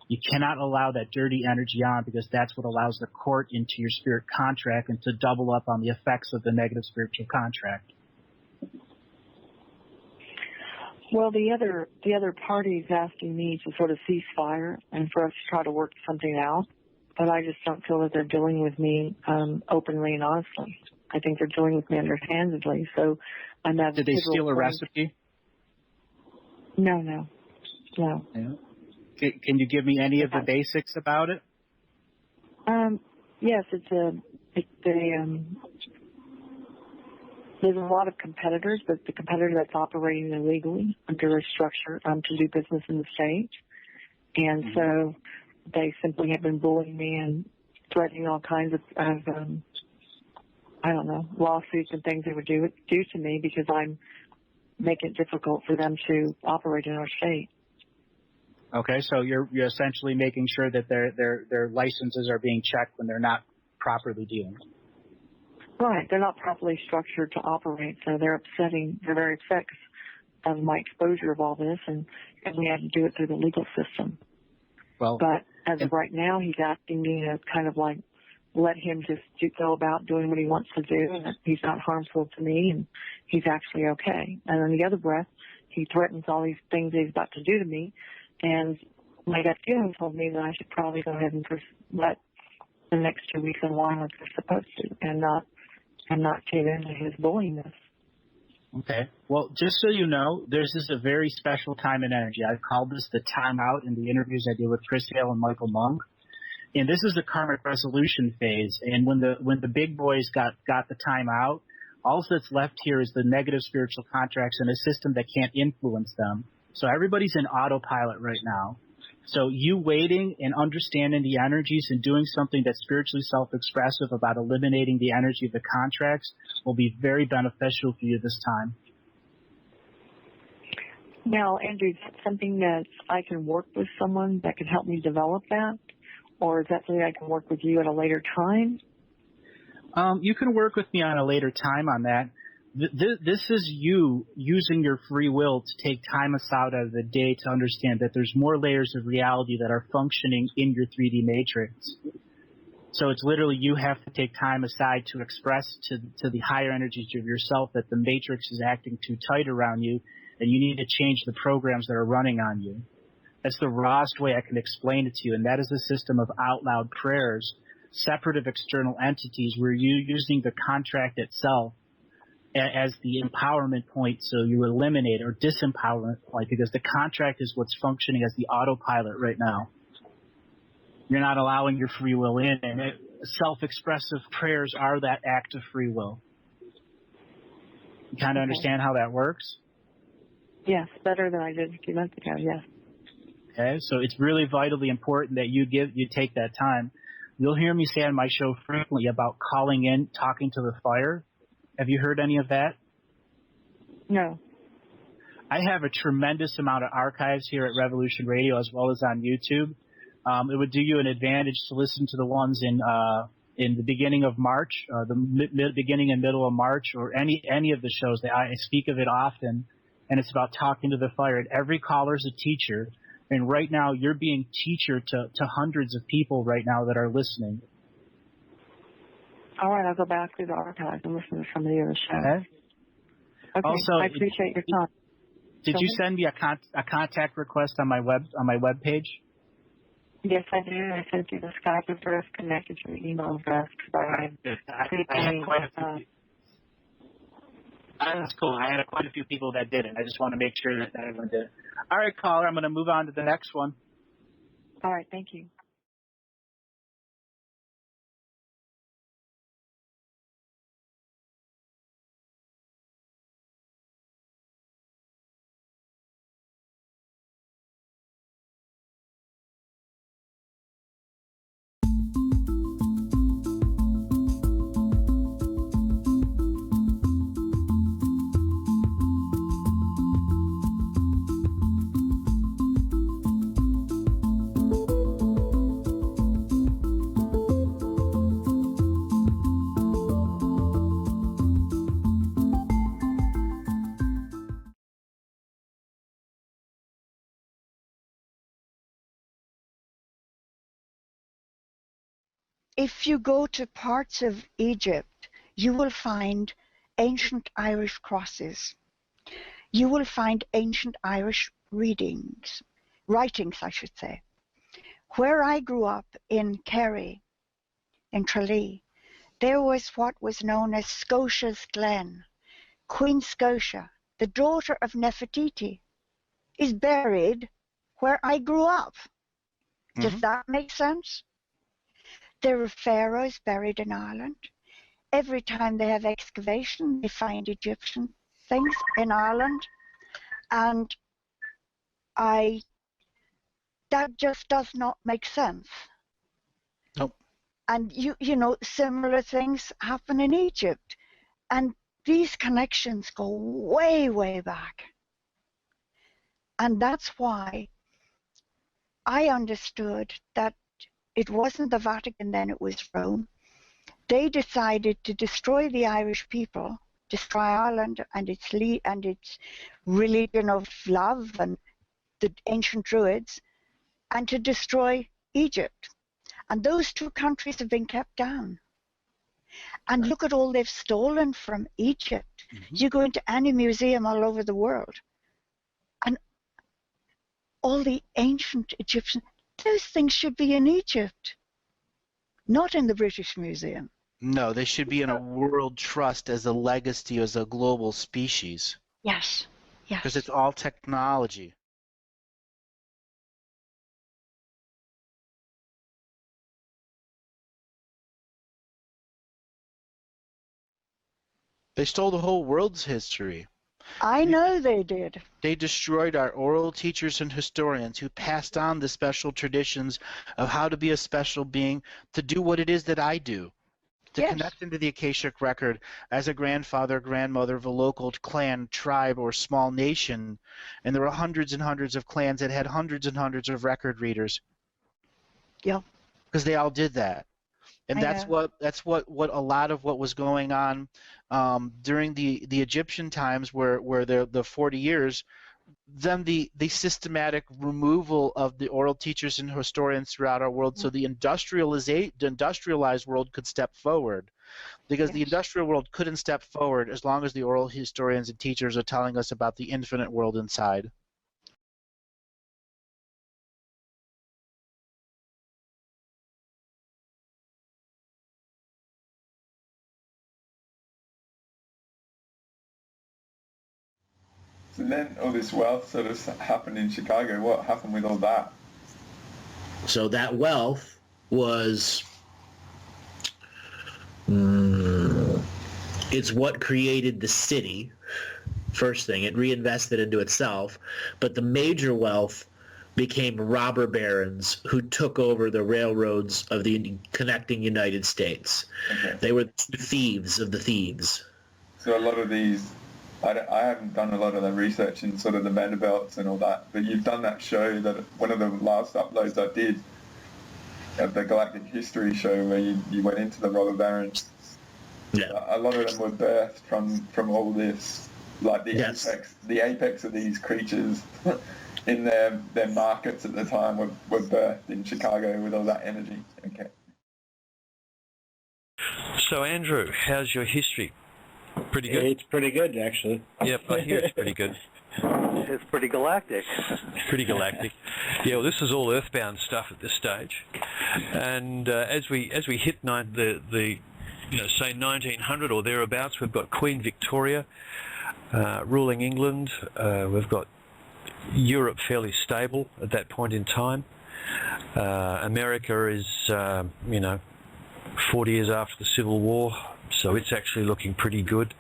You cannot allow that dirty energy on, because that's what allows the court into your spirit contract and to double up on the effects of the negative spiritual contract. Well, the other party is asking me to sort of cease fire and for us to try to work something out, but I just don't feel that they're dealing with me openly and honestly. I think they're dealing with me underhandedly. So I'm at. Did they steal a recipe? No. Yeah. Can you give me any of the basics about it? Yes, there's a lot of competitors, but the competitor that's operating illegally under a structure to do business in the state. And so they simply have been bullying me and threatening all kinds of lawsuits and things they would do to me because I'm making it difficult for them to operate in our state. Okay, so you're essentially making sure that their licenses are being checked when they're not properly dealing. Right, they're not properly structured to operate, so they're very upset of my exposure of all this, and we had to do it through the legal system. Well, but as of right now, he's asking me to kind of like let him just go about doing what he wants to do, and he's not harmful to me, and he's actually okay. And on the other breath, he threatens all these things he's about to do to me. And my gut feeling told me that I should probably go ahead and let the next 2 weeks unwind like they're supposed to, and not cave into his bullyingness. Okay. Well, just so you know, there's a very special time and energy. I've called this the timeout in the interviews I did with Chris Hale and Michael Monk. And this is the karmic resolution phase. And when the big boys got the timeout, all that's left here is the negative spiritual contracts and a system that can't influence them. So everybody's in autopilot right now. So you waiting and understanding the energies and doing something that's spiritually self-expressive about eliminating the energy of the contracts will be very beneficial for you this time. Now, Andrew, is that something that I can work with someone that can help me develop that? Or is that something I can work with you at a later time? You can work with me on a later time on that. This is you using your free will to take time aside out of the day to understand that there's more layers of reality that are functioning in your 3D matrix. So it's literally you have to take time aside to express to the higher energies of yourself that the matrix is acting too tight around you, and you need to change the programs that are running on you. That's the rawest way I can explain it to you, and that is a system of out loud prayers, separate of external entities, where you're using the contract itself as the empowerment point, so you eliminate or disempowerment point, because the contract is what's functioning as the autopilot right now. You're not allowing your free will in, and self-expressive prayers are that act of free will. You kind of understand how that works? Yes, better than I did a few months ago, yes. Okay, so it's really vitally important that you take that time. You'll hear me say on my show frequently about calling in, talking to the fire. Have you heard any of that? No. I have a tremendous amount of archives here at Revolution Radio as well as on YouTube. It would do you an advantage to listen to the ones in the beginning of March, the beginning and middle of March, or any of the shows. I speak of it often, and it's about talking to the fire. And every caller is a teacher, and right now you're being teacher to hundreds of people right now that are listening. All right, I'll go back through the archives and listen to some of the other shows. Okay. Also, I appreciate your time. Did you send me a contact request on my web page? Yes, I did. I sent you the Skype address connected to the email address. That's cool. I had quite a few people that did it. I just want to make sure that everyone did it. All right, caller, I'm going to move on to the next one. All right, thank you. if you go to parts of Egypt, you will find ancient Irish crosses. You will find ancient Irish writings, I should say. Where I grew up in Kerry, in Tralee, there was what was known as Scotia's Glen. Queen Scotia, the daughter of Nefertiti, is buried where I grew up. Does that make sense? There are pharaohs buried in Ireland. Every time they have excavation, they find Egyptian things in Ireland. And that just does not make sense. Nope. And you know, similar things happen in Egypt. And these connections go way, way back. And that's why I understood that it wasn't the Vatican then, it was Rome. They decided to destroy the Irish people, destroy Ireland and its religion of love and the ancient Druids, and to destroy Egypt. And those two countries have been kept down. And look at all they've stolen from Egypt. You go into any museum all over the world, and all the ancient Egyptian, those things should be in Egypt, not in the British Museum. No, they should be in a world trust as a legacy, as a global species. Yes, yes. Because it's all technology. They stole the whole world's history. I know they did. They destroyed our oral teachers and historians who passed on the special traditions of how to be a special being, to do what it is that I do, to connect into the Akashic record as a grandfather, grandmother of a local clan, tribe, or small nation. And there were hundreds and hundreds of clans that had hundreds and hundreds of record readers. Yeah. Because they all did that. And that's what a lot of what was going on during the Egyptian times, where the 40 years, then the systematic removal of the oral teachers and historians throughout our world, so the industrialized world could step forward, because the industrial world couldn't step forward as long as the oral historians and teachers are telling us about the infinite world inside. So then all this wealth sort of happened in Chicago. What happened with all that? So that wealth was, it's what created the city. First thing, it reinvested into itself, but the major wealth became robber barons who took over the railroads of the connecting United States. Okay. They were the thieves of the thieves. So a lot of these, I haven't done a lot of the research in sort of the Vanderbilts and all that, but you've done that show, that one of the last uploads I did of the Galactic History show, where you went into the robber barons. Yeah. A lot of them were birthed from all this, like the apex of these creatures in their markets at the time were birthed in Chicago with all that energy. Okay. So Andrew, how's your history? Pretty good? It's pretty good, actually. Yep, I hear it's pretty good. It's pretty galactic. Pretty galactic. Yeah, well, this is all earthbound stuff at this stage. And as we hit say 1900 or thereabouts, we've got Queen Victoria ruling England. We've got Europe fairly stable at that point in time. America is, 40 years after the Civil War, so it's actually looking pretty good.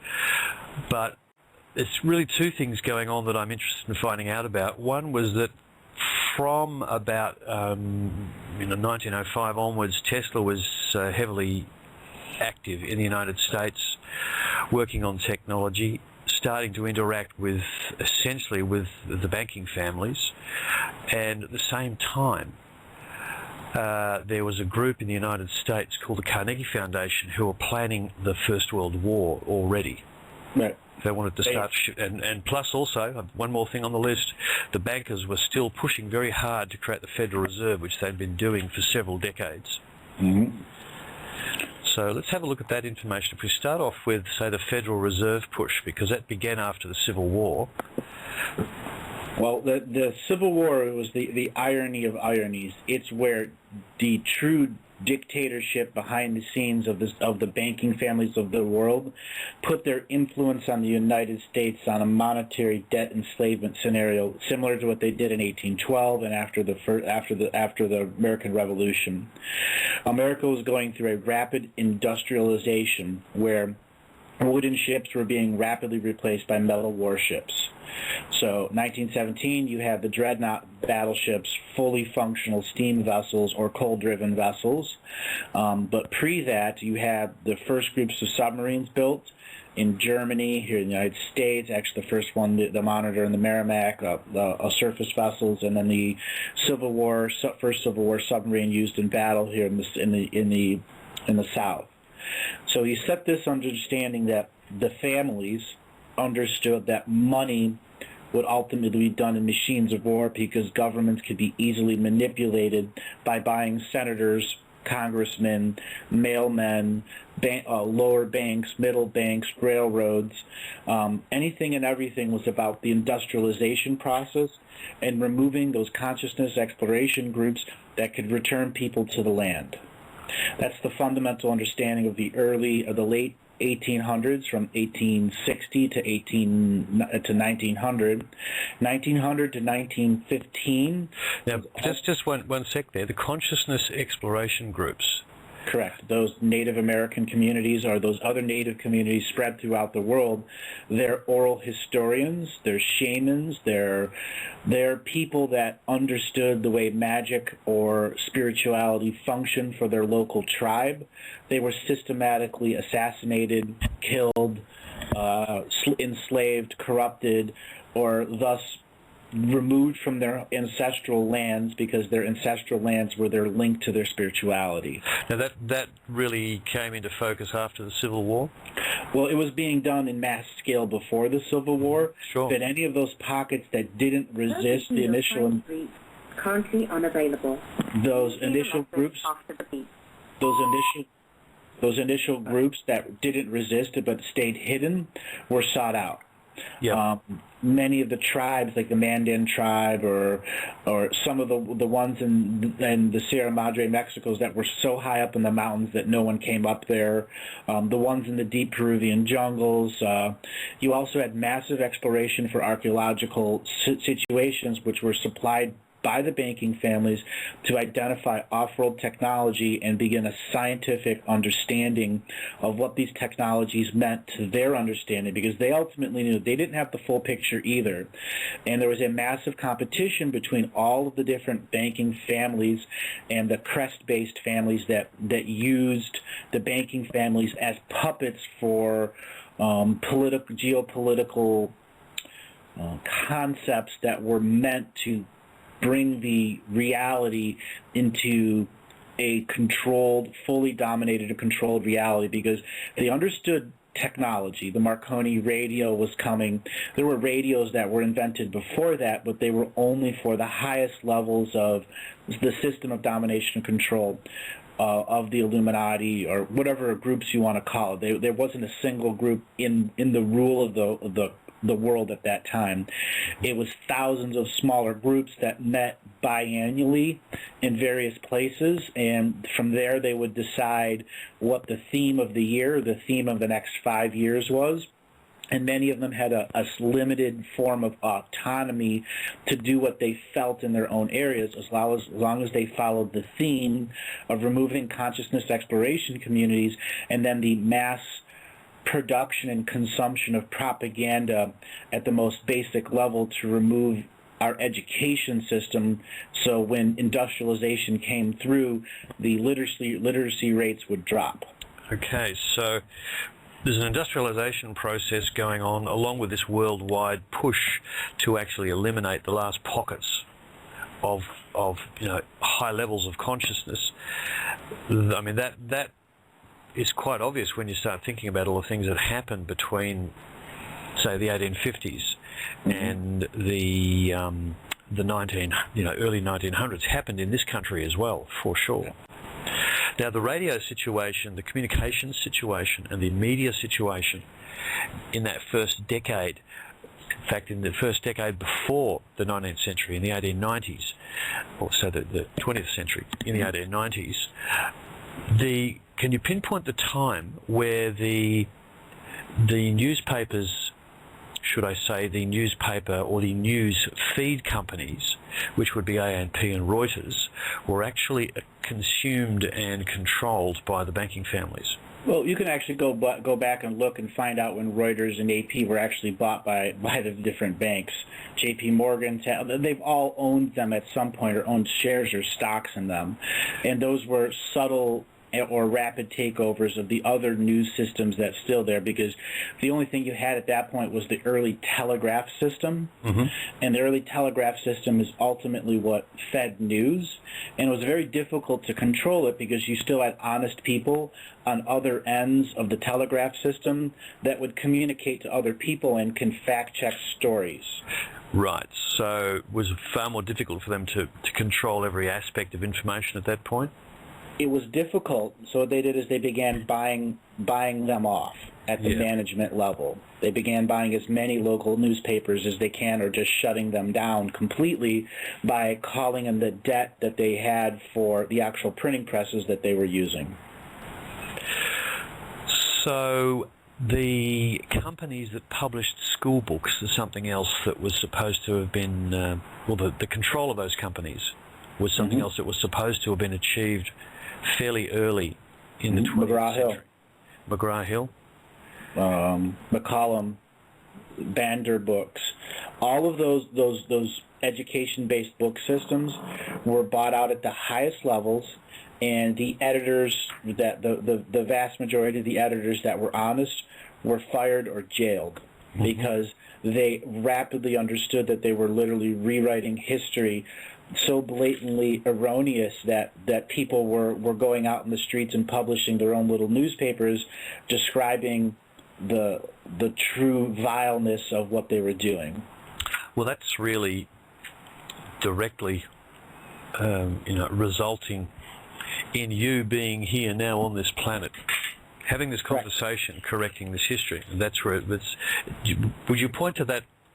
But it's really two things going on that I'm interested in finding out about. One was that from about 1905 onwards, Tesla was heavily active in the United States, working on technology, starting to interact with essentially with the banking families, and at the same time there was a group in the United States called the Carnegie Foundation who were planning the First World War already. Right. They wanted to start, and plus also, one more thing on the list, the bankers were still pushing very hard to create the Federal Reserve, which they'd been doing for several decades. Mm-hmm. So let's have a look at that information. If we start off with, say, the Federal Reserve push, because that began after the Civil War. Well, the Civil War was the irony of ironies. It's where the true dictatorship behind the scenes of the banking families of the world put their influence on the United States on a monetary debt enslavement scenario similar to what they did in 1812 and after the American Revolution. America was going through a rapid industrialization where wooden ships were being rapidly replaced by metal warships. So 1917, you have the dreadnought battleships, fully functional steam vessels or coal-driven vessels. But pre that, you had the first groups of submarines built in Germany, here in the United States. Actually, the first one, the Monitor and the Merrimack, surface vessels, and then the first Civil War submarine used in battle here in the South. So you set this understanding that the families understood that money would ultimately be done in machines of war because governments could be easily manipulated by buying senators, congressmen, mailmen, lower banks, middle banks, railroads. Anything and everything was about the industrialization process and removing those consciousness exploration groups that could return people to the land. That's the fundamental understanding of the late 1800s, from 1860 to 1900, 1900 to 1915. Now, just one sec there. The consciousness exploration groups. Correct. Those Native American communities or those other Native communities spread throughout the world, they're oral historians, they're shamans, they're people that understood the way magic or spirituality functioned for their local tribe. They were systematically assassinated, killed, enslaved, corrupted, or thus removed from their ancestral lands because their ancestral lands were their link to their spirituality. Now that really came into focus after the Civil War? Well, it was being done in mass scale before the Civil War, sure. But any of those pockets that didn't resist the initial... Currently unavailable. Those initial groups... Those initial groups that didn't resist it but stayed hidden were sought out. Yeah. Many of the tribes, like the Mandan tribe, or some of the ones in the Sierra Madre Mexicos that were so high up in the mountains that no one came up there. The ones in the deep Peruvian jungles. You also had massive exploration for archaeological situations, which were supplied by the banking families to identify off-world technology and begin a scientific understanding of what these technologies meant to their understanding, because they ultimately knew they didn't have the full picture either. And there was a massive competition between all of the different banking families and the Crest-based families that used the banking families as puppets for geopolitical concepts that were meant to bring the reality into a controlled, fully dominated and controlled reality, because they understood technology. The Marconi radio was coming. There were radios that were invented before that, but they were only for the highest levels of the system of domination and control of the Illuminati, or whatever groups you want to call it. There wasn't a single group in the rule of the world at that time. It was thousands of smaller groups that met biannually in various places, and from there they would decide what the theme of the year, the theme of the next 5 years was. And many of them had a limited form of autonomy to do what they felt in their own areas, as long as they followed the theme of removing consciousness exploration communities and then the mass production and consumption of propaganda at the most basic level to remove our education system. So when industrialization came through, the literacy rates would drop. Okay, so there's an industrialization process going on along with this worldwide push to actually eliminate the last pockets of high levels of consciousness. I mean, that is quite obvious when you start thinking about all the things that happened between, say, the 1850s and the early 1900s. Happened in this country as well, for sure. Now, the radio situation, the communications situation, and the media situation in that first decade, in fact, in the first decade before the 19th century, in the 1890s, or so the 20th century, in the 1890s, can you pinpoint the time where the newspapers, should I say the newspaper or the news feed companies, which would be ANP and Reuters, were actually consumed and controlled by the banking families? Well, you can actually go back and look and find out when Reuters and AP were actually bought by the different banks. J.P. Morgan, they've all owned them at some point, or owned shares or stocks in them. And those were subtle or rapid takeovers of the other news systems that's still there, because the only thing you had at that point was the early telegraph system. Mm-hmm. And the early telegraph system is ultimately what fed news, and it was very difficult to control it because you still had honest people on other ends of the telegraph system that would communicate to other people and can fact-check stories. Right, so it was far more difficult for them to control every aspect of information at that point? It was difficult, so what they did is they began buying them off at the management level. They began buying as many local newspapers as they can, or just shutting them down completely by calling in the debt that they had for the actual printing presses that they were using. So the companies that published school books is something else that was supposed to have been, the control of those companies was something else that was supposed to have been achieved fairly early in the 20th century. McGraw-Hill. McCollum, Bander books. All of those education-based book systems were bought out at the highest levels, and the editors, the vast majority of the editors that were honest, were fired or jailed because they rapidly understood that they were literally rewriting history so blatantly erroneous that people were going out in the streets and publishing their own little newspapers describing the true vileness of what they were doing. Well, that's really directly resulting in you being here now on this planet, having this conversation, correcting this history. And that's where would you point to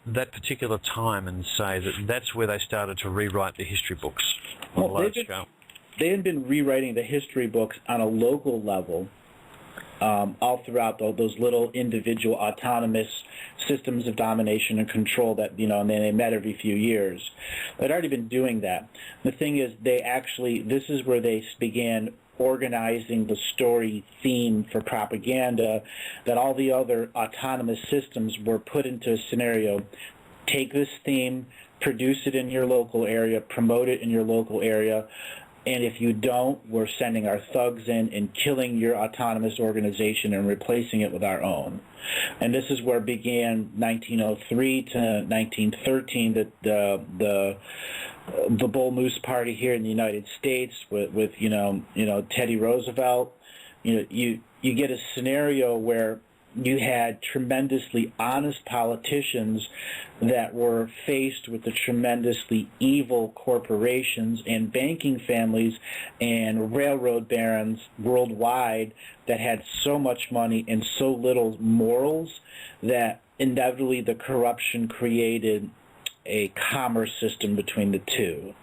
that particular time and say that that's where they started to rewrite the history books on a large scale? They had been rewriting the history books on a local level all throughout those little individual autonomous systems of domination and control that, and then they met every few years. They'd already been doing that. The thing is, this is where they began organizing the story theme for propaganda, that all the other autonomous systems were put into a scenario. Take this theme, produce it in your local area, promote it in your local area, and if you don't, we're sending our thugs in and killing your autonomous organization and replacing it with our own. And this is where began 1903 to 1913, the Bull Moose Party here in the United States with Teddy Roosevelt. You get a scenario where you had tremendously honest politicians that were faced with the tremendously evil corporations and banking families and railroad barons worldwide that had so much money and so little morals that inevitably the corruption created a commerce system between the two.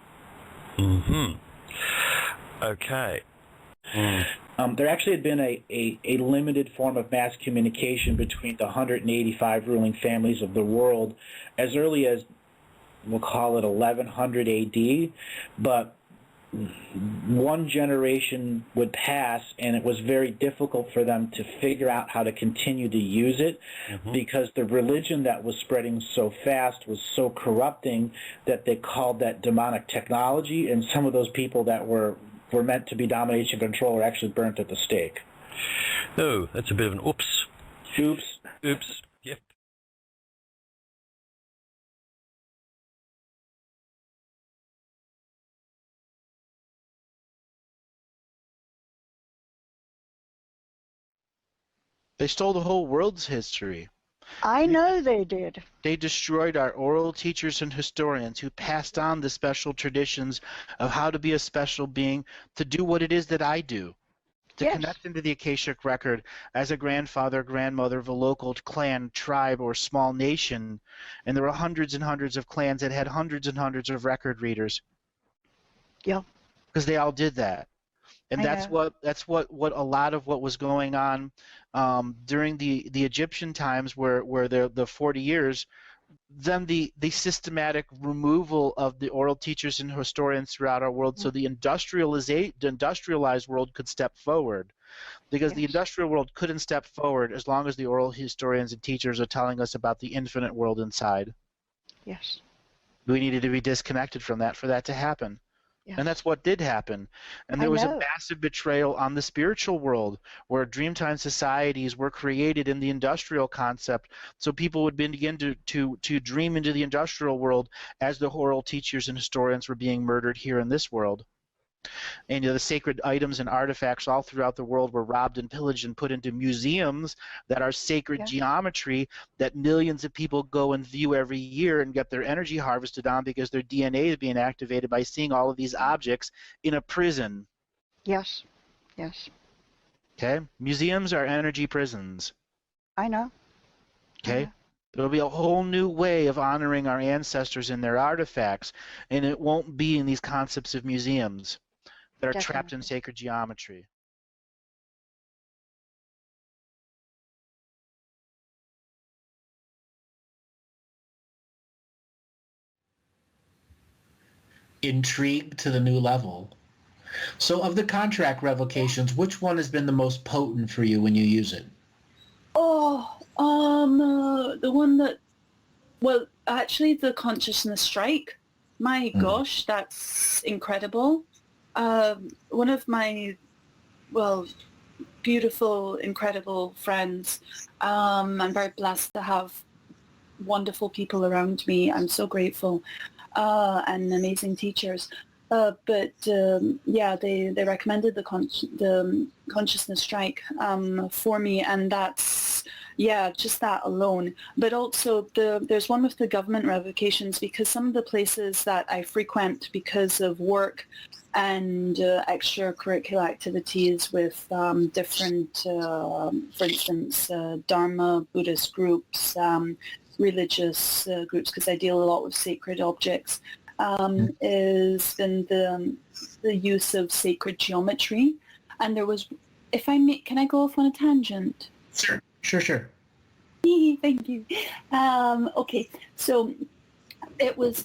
Okay. There actually had been a limited form of mass communication between the 185 ruling families of the world as early as, we'll call it 1100 AD, but one generation would pass and it was very difficult for them to figure out how to continue to use it because the religion that was spreading so fast was so corrupting that they called that demonic technology, and some of those people that were meant to be domination control were actually burnt at the stake. Oh, that's a bit of an oops. Oops. Oops. Yep. They stole the whole world's history. I know they did. They destroyed our oral teachers and historians who passed on the special traditions of how to be a special being to do what it is that I do. to connect into the Akashic record as a grandfather, grandmother of a local clan, tribe, or small nation. And there were hundreds and hundreds of clans that had hundreds and hundreds of record readers. Yeah. Because they all did that. And that's what a lot of what was going on during the Egyptian times, where the 40 years, then the systematic removal of the oral teachers and historians throughout our world, so the industrialized world could step forward, because the industrial world couldn't step forward as long as the oral historians and teachers are telling us about the infinite world inside. Yes. We needed to be disconnected from that for that to happen. Yes. And that's what did happen. And there was a massive betrayal on the spiritual world, where Dreamtime societies were created in the industrial concept, so people would begin to dream into the industrial world as the oral teachers and historians were being murdered here in this world. And the sacred items and artifacts all throughout the world were robbed and pillaged and put into museums that are sacred geometry that millions of people go and view every year and get their energy harvested on, because their DNA is being activated by seeing all of these objects in a prison. Yes. Yes. Okay? Museums are energy prisons. I know. Okay? There will be a whole new way of honoring our ancestors and their artifacts, and it won't be in these concepts of museums that are trapped in sacred geometry. Intrigued to the new level. So of the contract revocations, which one has been the most potent for you when you use it? The one that, well, actually the consciousness strike. My gosh, that's incredible. One of my, beautiful, incredible friends. I'm very blessed to have wonderful people around me. I'm so grateful, and amazing teachers. They recommended the consciousness strike for me, and that's just that alone. But also there's one with the government revocations, because some of the places that I frequent because of work and extracurricular activities with different, for instance, Dharma, Buddhist groups, religious groups, because I deal a lot with sacred objects, is in the use of sacred geometry. And there was, can I go off on a tangent? Sure. Thank you. Okay, so it was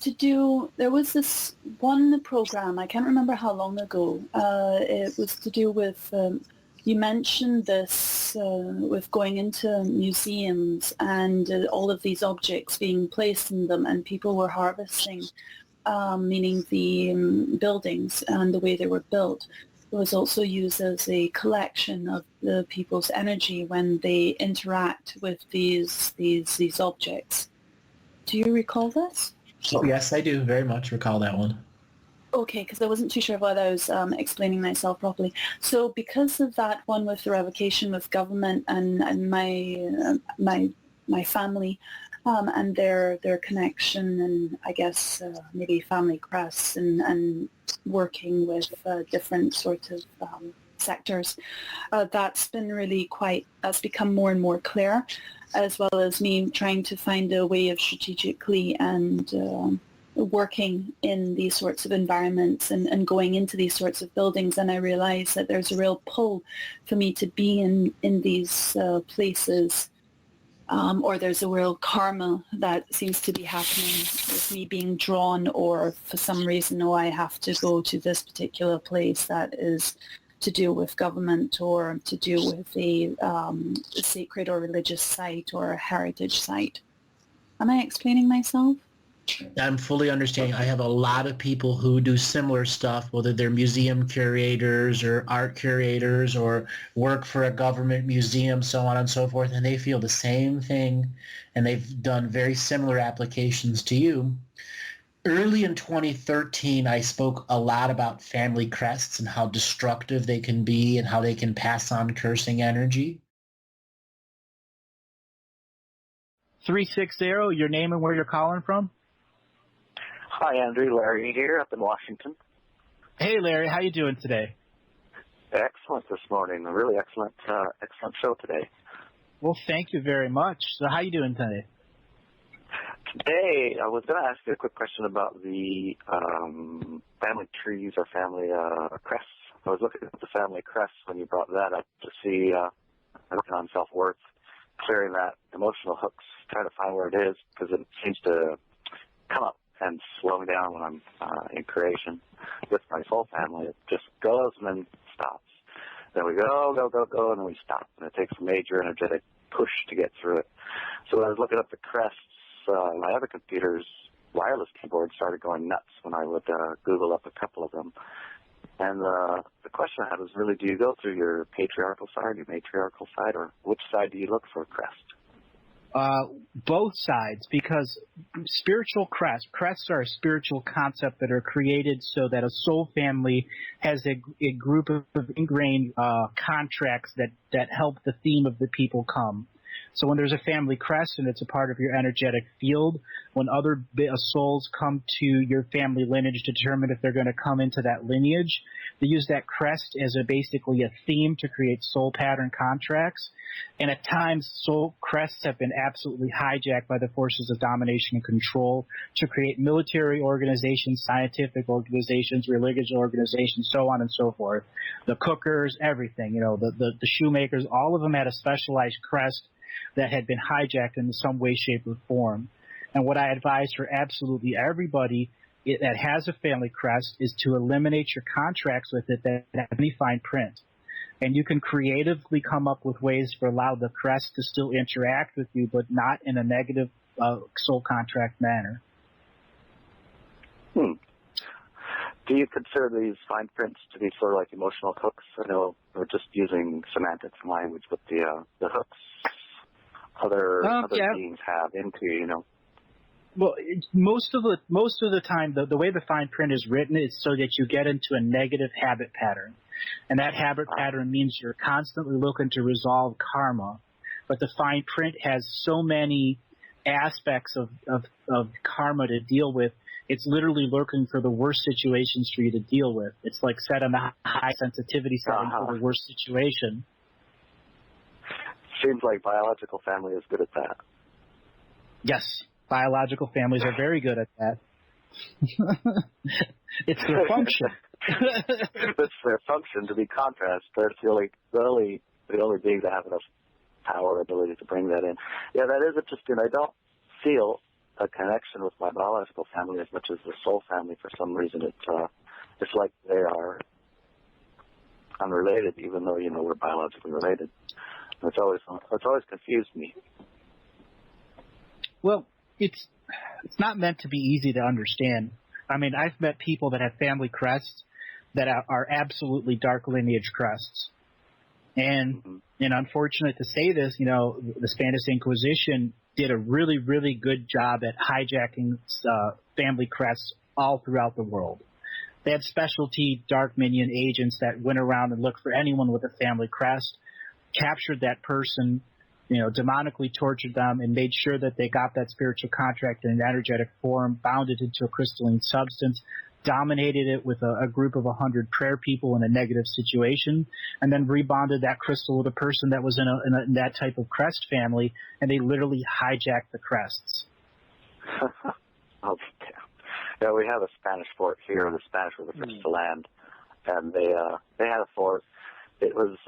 there was this one program, I can't remember how long ago, it was to do with, you mentioned this with going into museums and all of these objects being placed in them, and people were harvesting, meaning the buildings and the way they were built. It was also used as a collection of the people's energy when they interact with these objects. Do you recall this? Oh, yes, I do very much recall that one. Okay, because I wasn't too sure whether I was explaining myself properly. So because of that one with the revocation with government and my family and their connection, and I guess maybe family crests and working with different sorts of sectors, that's become more and more clear, as well as me trying to find a way of strategically and working in these sorts of environments and going into these sorts of buildings. And I realized that there's a real pull for me to be in these places, or there's a real karma that seems to be happening with me being drawn, or for some reason, I have to go to this particular place that is to do with government or to do with a sacred or religious site or a heritage site. Am I explaining myself? I'm fully understanding. I have a lot of people who do similar stuff, whether they're museum curators or art curators or work for a government museum, so on and so forth, and they feel the same thing, and they've done very similar applications to you. Early in 2013, I spoke a lot about family crests and how destructive they can be and how they can pass on cursing energy. 360, your name and where you're calling from? Hi, Andrew. Larry here up in Washington. Hey, Larry. How you doing today? Excellent this morning. A really excellent show today. Well, thank you very much. So how you doing today? Today, I was going to ask you a quick question about the family trees or family crests. I was looking at the family crests when you brought that up to see, working on self-worth, clearing that emotional hooks, trying to find where it is, because it seems to come up and slow me down when I'm in creation. With my soul family, it just goes and then stops. Then we go, and then we stop. And it takes a major energetic push to get through it. So when I was looking up the crests, my other computer's wireless keyboard started going nuts when I would Google up a couple of them. And the question I had was really, do you go through your patriarchal side, your matriarchal side, or which side do you look for a crest? Both sides, because spiritual crests are a spiritual concept that are created so that a soul family has a group of ingrained contracts that help the theme of the people come. So when there's a family crest and it's a part of your energetic field, when other souls come to your family lineage to determine if they're going to come into that lineage, they use that crest as basically a theme to create soul pattern contracts. And at times, soul crests have been absolutely hijacked by the forces of domination and control to create military organizations, scientific organizations, religious organizations, so on and so forth. The cookers, everything, the shoemakers, all of them had a specialized crest that had been hijacked in some way, shape, or form. And what I advise for absolutely everybody that has a family crest is to eliminate your contracts with it that have any fine print. And you can creatively come up with ways to allow the crest to still interact with you, but not in a negative soul contract manner. Do you consider these fine prints to be sort of like emotional hooks? I know we're just using semantics and language, but the hooks other beings have into, Well, most of the time, the way the fine print is written is so that you get into a negative habit pattern. And that habit pattern means you're constantly looking to resolve karma. But the fine print has so many aspects of karma to deal with, it's literally looking for the worst situations for you to deal with. It's like set on the high sensitivity setting for the worst situation. Seems like biological family is good at that. Yes, biological families are very good at that. It's their function. It's their function to be contrast. They're the only beings that have enough power or ability to bring that in. Yeah, that is interesting. I don't feel a connection with my biological family as much as the soul family for some reason. It's like they are unrelated, even though we're biologically related. It's always confused me. Well, it's not meant to be easy to understand. I mean, I've met people that have family crests that are absolutely dark lineage crests. And unfortunate to say this, the Spanish Inquisition did a really, really good job at hijacking family crests all throughout the world. They had specialty dark minion agents that went around and looked for anyone with a family crest, captured that person, demonically tortured them, and made sure that they got that spiritual contract in an energetic form, bound it into a crystalline substance, dominated it with a group of 100 prayer people in a negative situation, and then rebonded that crystal with a person that was in that type of crest family, and they literally hijacked the crests. Oh, yeah, we have a Spanish fort here. The Spanish were the first to land, and they had a fort. It was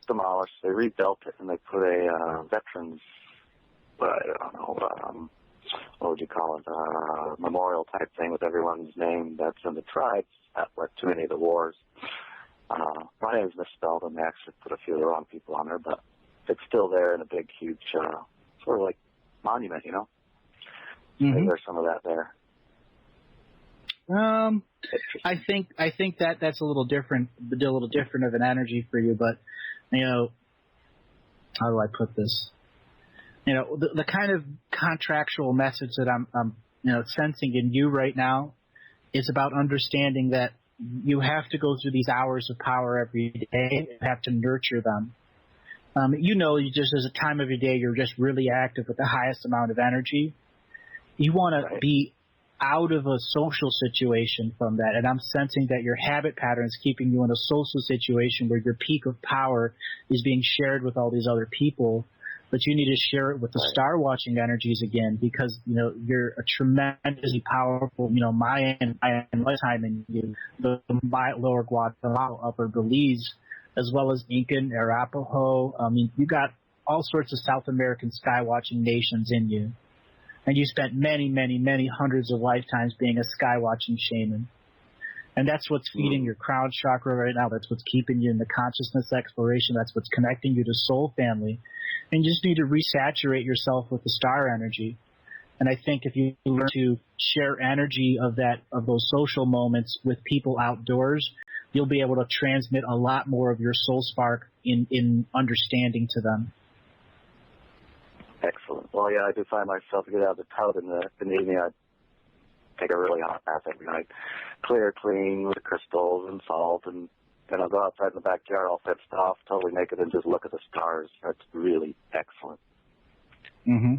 demolished. They rebuilt it, and they put a veterans, I don't know, what would you call it, memorial type thing with everyone's name that's in the tribes that went to any of the wars. My name's misspelled, and they actually put a few of the wrong people on there, but it's still there in a big, huge, sort of like monument, Maybe there's some of that there. I think that's a little different of an energy for you, but how do I put this? The kind of contractual message that I'm sensing in you right now is about understanding that you have to go through these hours of power every day. You have to nurture them. You just as a time of your day, you're just really active with the highest amount of energy. You want to be out of a social situation from that, and I'm sensing that your habit pattern is keeping you in a social situation where your peak of power is being shared with all these other people, but you need to share it with the star watching energies again, because you're a tremendously powerful Mayan lifetime in you, the lower Guatemala, upper Belize, as well as Incan, Arapaho. I mean, you got all sorts of South American sky watching nations in you. And you spent many, many, many hundreds of lifetimes being a sky-watching shaman. And that's what's feeding your crown chakra right now. That's what's keeping you in the consciousness exploration. That's what's connecting you to soul family. And you just need to resaturate yourself with the star energy. And I think if you learn to share energy of those social moments with people outdoors, you'll be able to transmit a lot more of your soul spark in understanding to them. Excellent. Well, yeah, I do find myself to get out of the tub in the evening. I take a really hot bath every night, clear, clean with crystals and salt, and then I'll go outside in the backyard all fenced off, totally naked, and just look at the stars. That's really excellent. Mm-hmm.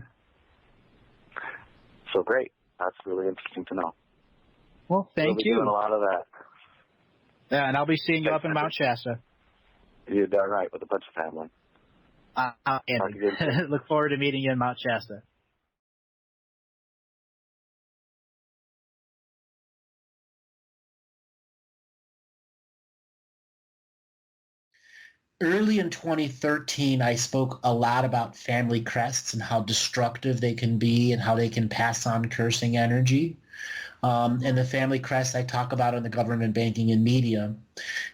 So great. That's really interesting to know. Well, thank you. We'll be doing a lot of that. Yeah, and I'll be seeing you up in Mount Shasta. You're darn right, with a bunch of family. Andy. Look forward to meeting you in Mount Shasta. Early in 2013, I spoke a lot about family crests and how destructive they can be and how they can pass on cursing energy. And the family crests I talk about in the government, banking, and media.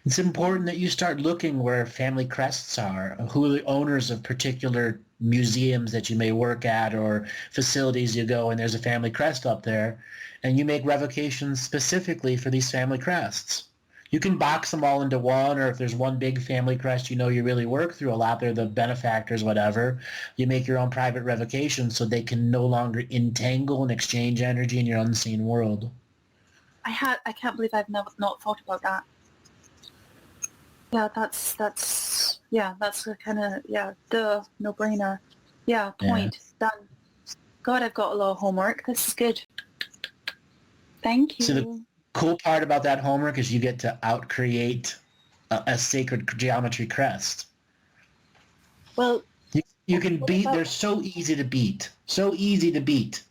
It's important that you start looking where family crests are, who are the owners of particular museums that you may work at or facilities you go and there's a family crest up there, and you make revocations specifically for these family crests. You can box them all into one, or if there's one big family crest you really work through a lot, they're the benefactors, whatever, you make your own private revocation so they can no longer entangle and exchange energy in your unseen world. I can't believe I've not thought about that. Yeah, that's the kind of, the no-brainer. Yeah, point. Done. God, I've got a lot of homework. This is good. Thank you. So the cool part about that homework is you get to out-create a sacred geometry crest. Well, you can beat, they're so easy to beat. So easy to beat.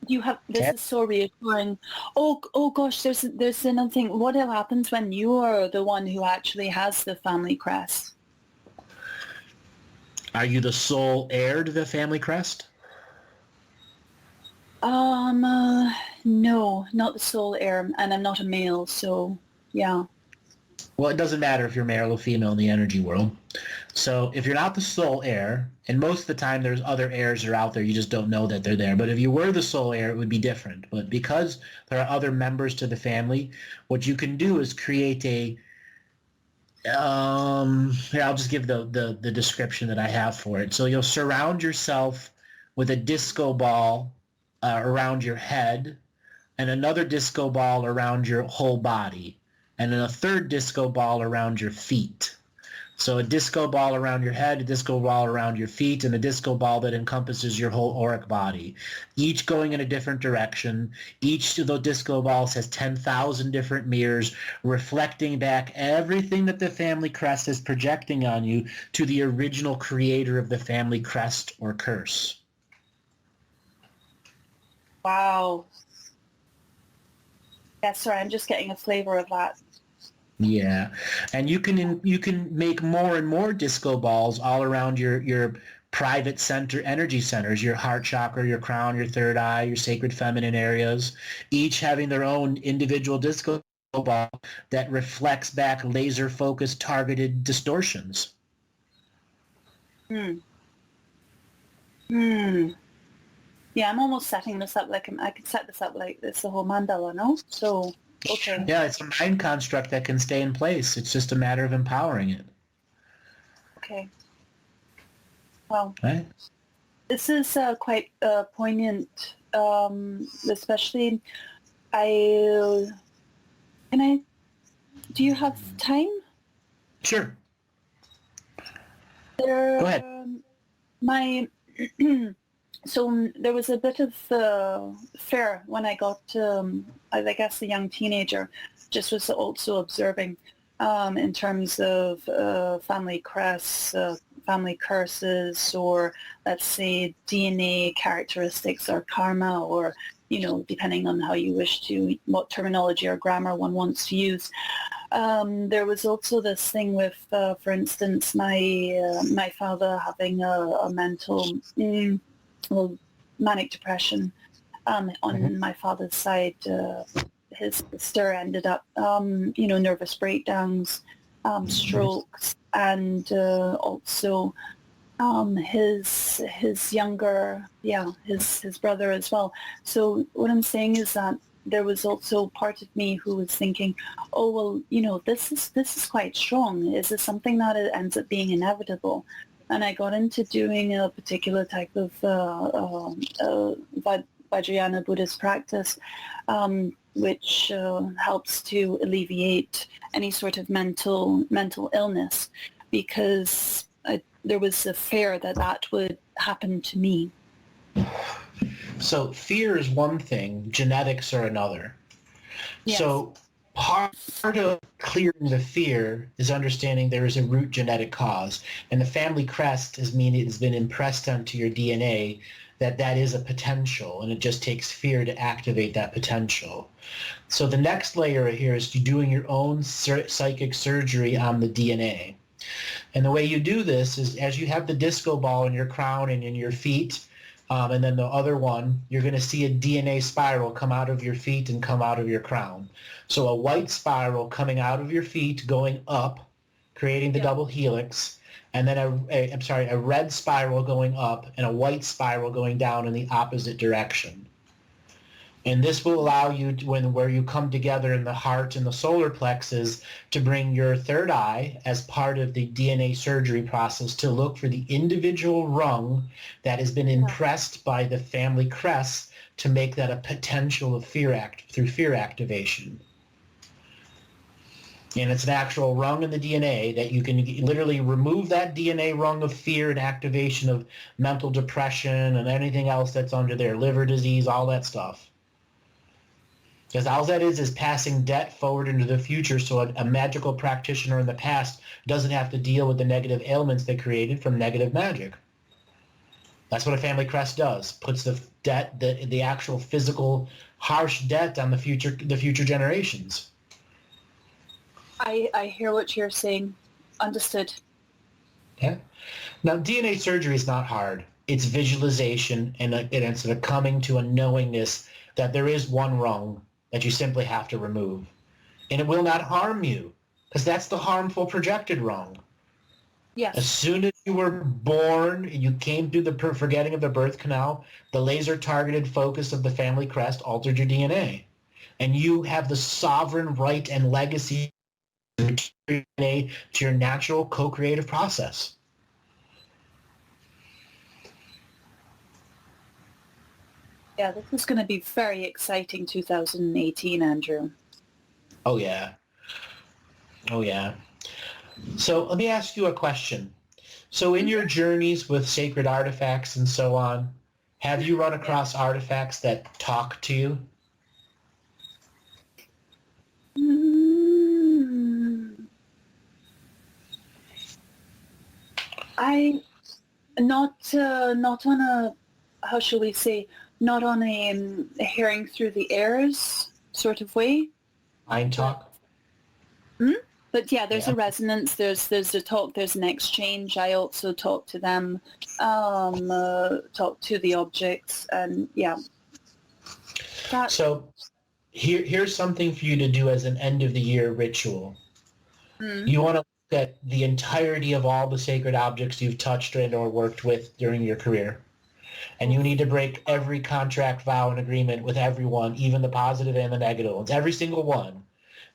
You have, this is so reassuring. Oh gosh, there's another thing. What happens when you are the one who actually has the family crest? Are you the sole heir to the family crest? No, not the sole heir, and I'm not a male, so yeah. Well, it doesn't matter if you're male or female in the energy world. So if you're not the sole heir, and most of the time there's other heirs that are out there, you just don't know that they're there. But if you were the sole heir, it would be different. But because there are other members to the family, what you can do is create a, here, I'll just give the description that I have for it. So you'll surround yourself with a disco ball around your head, and another disco ball around your whole body, and then a third disco ball around your feet. So a disco ball around your head, a disco ball around your feet, and a disco ball that encompasses your whole auric body, each going in a different direction. Each of those disco balls has 10,000 different mirrors reflecting back everything that the family crest is projecting on you to the original creator of the family crest or curse. Wow. Yeah, sorry, I'm just getting a flavor of that. Yeah, and you can make more and more disco balls all around your private center, energy centers, your heart chakra, your crown, your third eye, your sacred feminine areas, each having their own individual disco ball that reflects back laser-focused, targeted distortions. Yeah, I'm almost setting this up like I could set this up like it's the whole mandala, no? So. Okay. Yeah, it's a mind construct that can stay in place. It's just a matter of empowering it. Okay. Well, right. This is quite poignant, especially do you have time? Sure. Go ahead. So there was a bit of fear when I got, I guess, a young teenager. Just was also observing in terms of family crests, family curses, or let's say DNA characteristics or karma, or depending on how you wish to, what terminology or grammar one wants to use. There was also this thing with, for instance, my father having a mental, manic depression. On my father's side, his sister ended up, nervous breakdowns, strokes, and also his younger, his brother as well. So what I'm saying is that there was also part of me who was thinking, oh well, this is quite strong. Is this something that it ends up being inevitable? And I got into doing a particular type of Vajrayana Buddhist practice, which helps to alleviate any sort of mental illness, because there was a fear that would happen to me. So fear is one thing, genetics are another. Yes. So part of clearing the fear is understanding there is a root genetic cause. And the family crest has been impressed onto your DNA that is a potential, and it just takes fear to activate that potential. So the next layer here is doing your own psychic surgery on the DNA. And the way you do this is, as you have the disco ball in your crown and in your feet, and then the other one, you're going to see a DNA spiral come out of your feet and come out of your crown. So a white spiral coming out of your feet going up, creating the double helix, and then a red spiral going up and a white spiral going down in the opposite direction. And this will allow you where you come together in the heart and the solar plexus to bring your third eye as part of the DNA surgery process to look for the individual rung that has been impressed by the family crest to make that a potential of fear activation. And it's an actual rung in the DNA that you can literally remove that DNA rung of fear and activation of mental depression and anything else that's under there, liver disease, all that stuff. Because all that is passing debt forward into the future, so a magical practitioner in the past doesn't have to deal with the negative ailments they created from negative magic. That's what a family crest does. Puts the debt, the actual physical harsh debt on the future generations. I hear what you're saying. Understood. Yeah. Now, DNA surgery is not hard. It's visualization, and it's a coming to a knowingness that there is one rung that you simply have to remove. And it will not harm you, because that's the harmful projected rung. Yes. As soon as you were born, you came through the forgetting of the birth canal, the laser-targeted focus of the family crest altered your DNA. And you have the sovereign right and legacy to your natural co-creative process. Yeah, this is going to be very exciting 2018, Andrew. Oh, yeah. Oh, yeah. So let me ask you a question. So in your journeys with sacred artifacts and so on, have you run across artifacts that talk to you? Not on a, how shall we say, not on a hearing through the airs sort of way. Mind talk? But yeah, there's a resonance, there's a talk, there's an exchange. I also talk to them, talk to the objects, and yeah. So here's something for you to do as an end of the year ritual. You want to look at the entirety of all the sacred objects you've touched and or worked with during your career. And you need to break every contract, vow, and agreement with everyone, even the positive and the negative ones, every single one.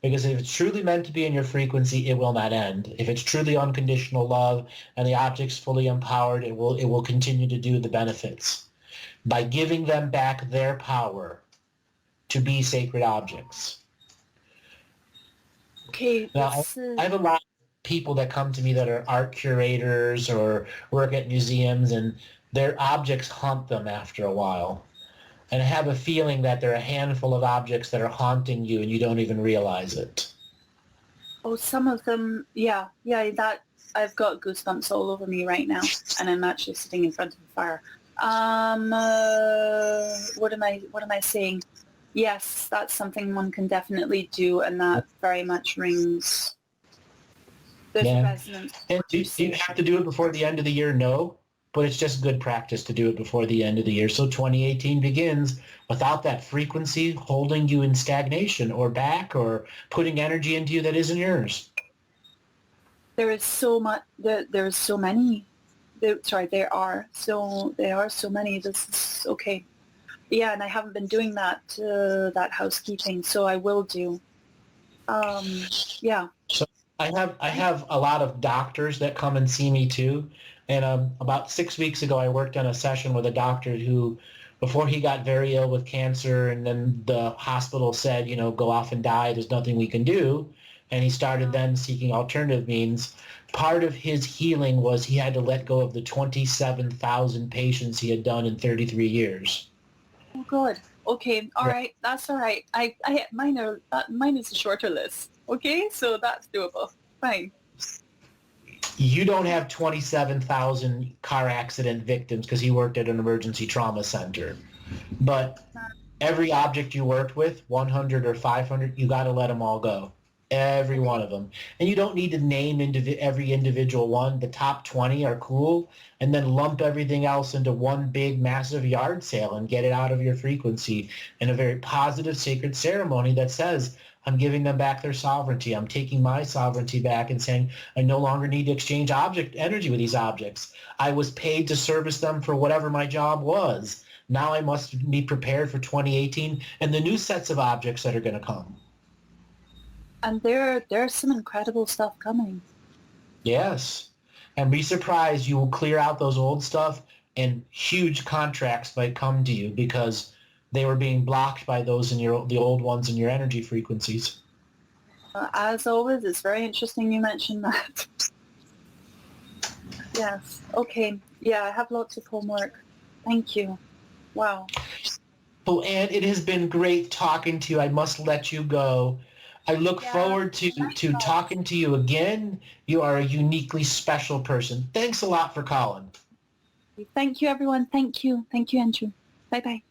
Because if it's truly meant to be in your frequency, it will not end. If it's truly unconditional love and the object's fully empowered, it will continue to do the benefits by giving them back their power to be sacred objects. Okay. Now, I have a lot of people that come to me that are art curators or work at museums, and their objects haunt them after a while. And I have a feeling that there are a handful of objects that are haunting you and you don't even realize it. Oh, some of them, yeah, that I've got goosebumps all over me right now, and I'm actually sitting in front of the fire. What am I saying? Yes, that's something one can definitely do, and that very much rings. There's a resonance. And do you have to do it before the end of the year? No, but it's just good practice to do it before the end of the year. So 2018 begins without that frequency holding you in stagnation or back or putting energy into you that isn't yours. There is so much. There is so many. There are so many. This is okay. Yeah, and I haven't been doing that housekeeping, so I will do. Yeah. So I have a lot of doctors that come and see me too. And about 6 weeks ago, I worked on a session with a doctor who, before he got very ill with cancer, and then the hospital said, go off and die. There's nothing we can do. And he started then seeking alternative means. Part of his healing was he had to let go of the 27,000 patients he had done in 33 years. Oh, good. Okay. All right. That's all right. Mine is a shorter list. Okay. So that's doable. Fine. You don't have 27,000 car accident victims because he worked at an emergency trauma center. But every object you worked with, 100 or 500, you got to let them all go. Every one of them. And you don't need to name every individual one. The top 20 are cool. And then lump everything else into one big, massive yard sale and get it out of your frequency in a very positive, sacred ceremony that says, I'm giving them back their sovereignty. I'm taking my sovereignty back and saying, I no longer need to exchange object energy with these objects. I was paid to service them for whatever my job was. Now I must be prepared for 2018 and the new sets of objects that are going to come. And there's some incredible stuff coming. Yes. And be surprised, you will clear out those old stuff and huge contracts might come to you because they were being blocked by those in the old ones in your energy frequencies. As always, it's very interesting you mentioned that. Yes. Okay. Yeah, I have lots of homework. Thank you. Wow. Oh, Anne, it has been great talking to you. I must let you go. I look forward to talking to you again. You are a uniquely special person. Thanks a lot for calling. Thank you, everyone. Thank you. Thank you, Andrew. Bye-bye.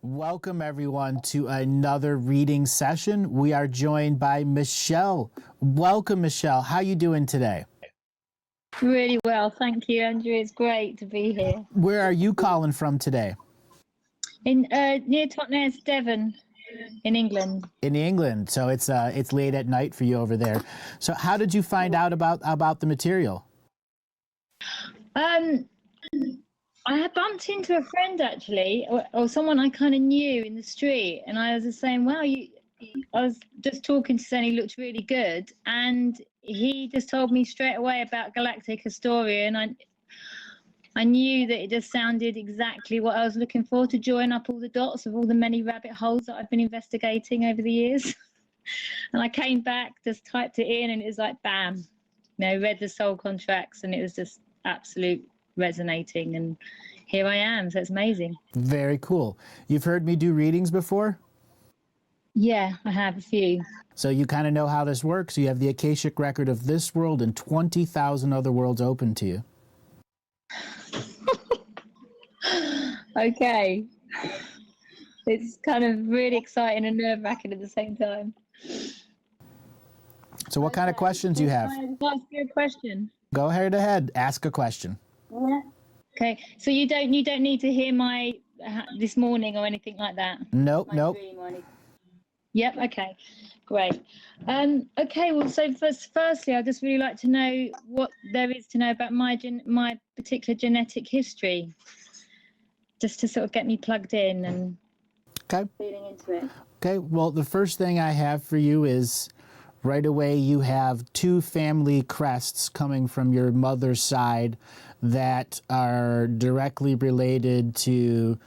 Welcome, everyone, to another reading session. We are joined by Michelle. Welcome, Michelle. How are you doing today? Really well, thank you, Andrew. It's great to be here. Where are you calling from today? In near Totnes, Devon, in England. In England, so it's late at night for you over there. So how did you find out about the material? I had bumped into a friend actually, or someone I kind of knew in the street, and I was just saying, "Wow, I was just talking to Sonny, looked really good, and he just told me straight away about Galactic Historian. I knew that it just sounded exactly what I was looking for, to join up all the dots of all the many rabbit holes that I've been investigating over the years. And I came back, just typed it in, and it was like, bam. You know, read the soul contracts, and it was just absolute resonating. And here I am, so it's amazing. Very cool. You've heard me do readings before? Yeah, I have a few. So you kind of know how this works. You have the Akashic record of this world and 20,000 other worlds open to you. Okay. It's kind of really exciting and nerve-wracking at the same time. So what kind of questions do you have? Can I ask you a question? Go ahead. Ask a question. Yeah. Okay. So you don't need to hear my this morning or anything like that? Nope. Yep. Okay. Great. Okay. Well, so firstly, I'd just really like to know what there is to know about my particular genetic history, just to sort of get me plugged in and feeling into it. Okay. Well, the first thing I have for you is right away you have two family crests coming from your mother's side that are directly related to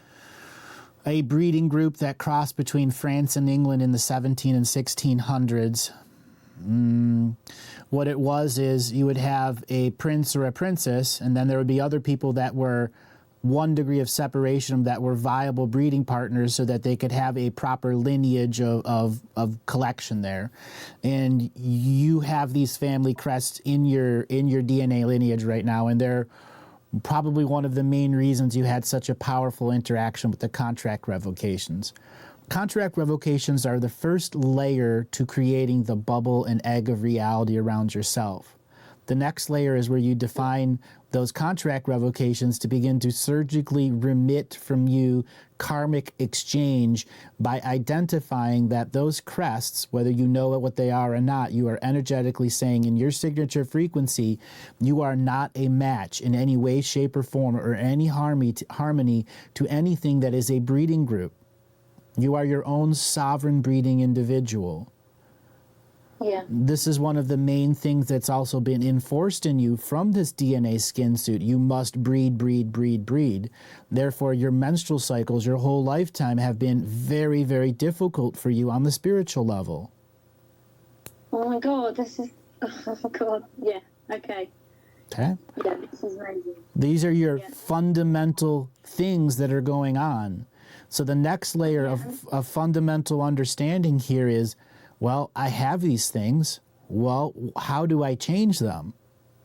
a breeding group that crossed between France and England in the 17 and 1600s. What it was is you would have a prince or a princess, and then there would be other people that were one degree of separation that were viable breeding partners so that they could have a proper lineage of collection there. And you have these family crests in your DNA lineage right now, and they're probably one of the main reasons you had such a powerful interaction with the contract revocations. Contract revocations are the first layer to creating the bubble and egg of reality around yourself. The next layer is where you define those contract revocations to begin to surgically remit from you karmic exchange by identifying that those crests, whether you know what they are or not, you are energetically saying in your signature frequency, you are not a match in any way, shape, or form, or any harmony to anything that is a breeding group. You are your own sovereign breeding individual. Yeah. This is one of the main things that's also been enforced in you from this DNA skin suit. You must breed, breed, breed, breed. Therefore, your menstrual cycles, your whole lifetime have been very, very difficult for you on the spiritual level. Oh my God, this is, oh God, yeah, okay. Okay. Yeah, this is amazing. These are your fundamental things that are going on. So the next layer of fundamental understanding here is, well, I have these things. Well, how do I change them?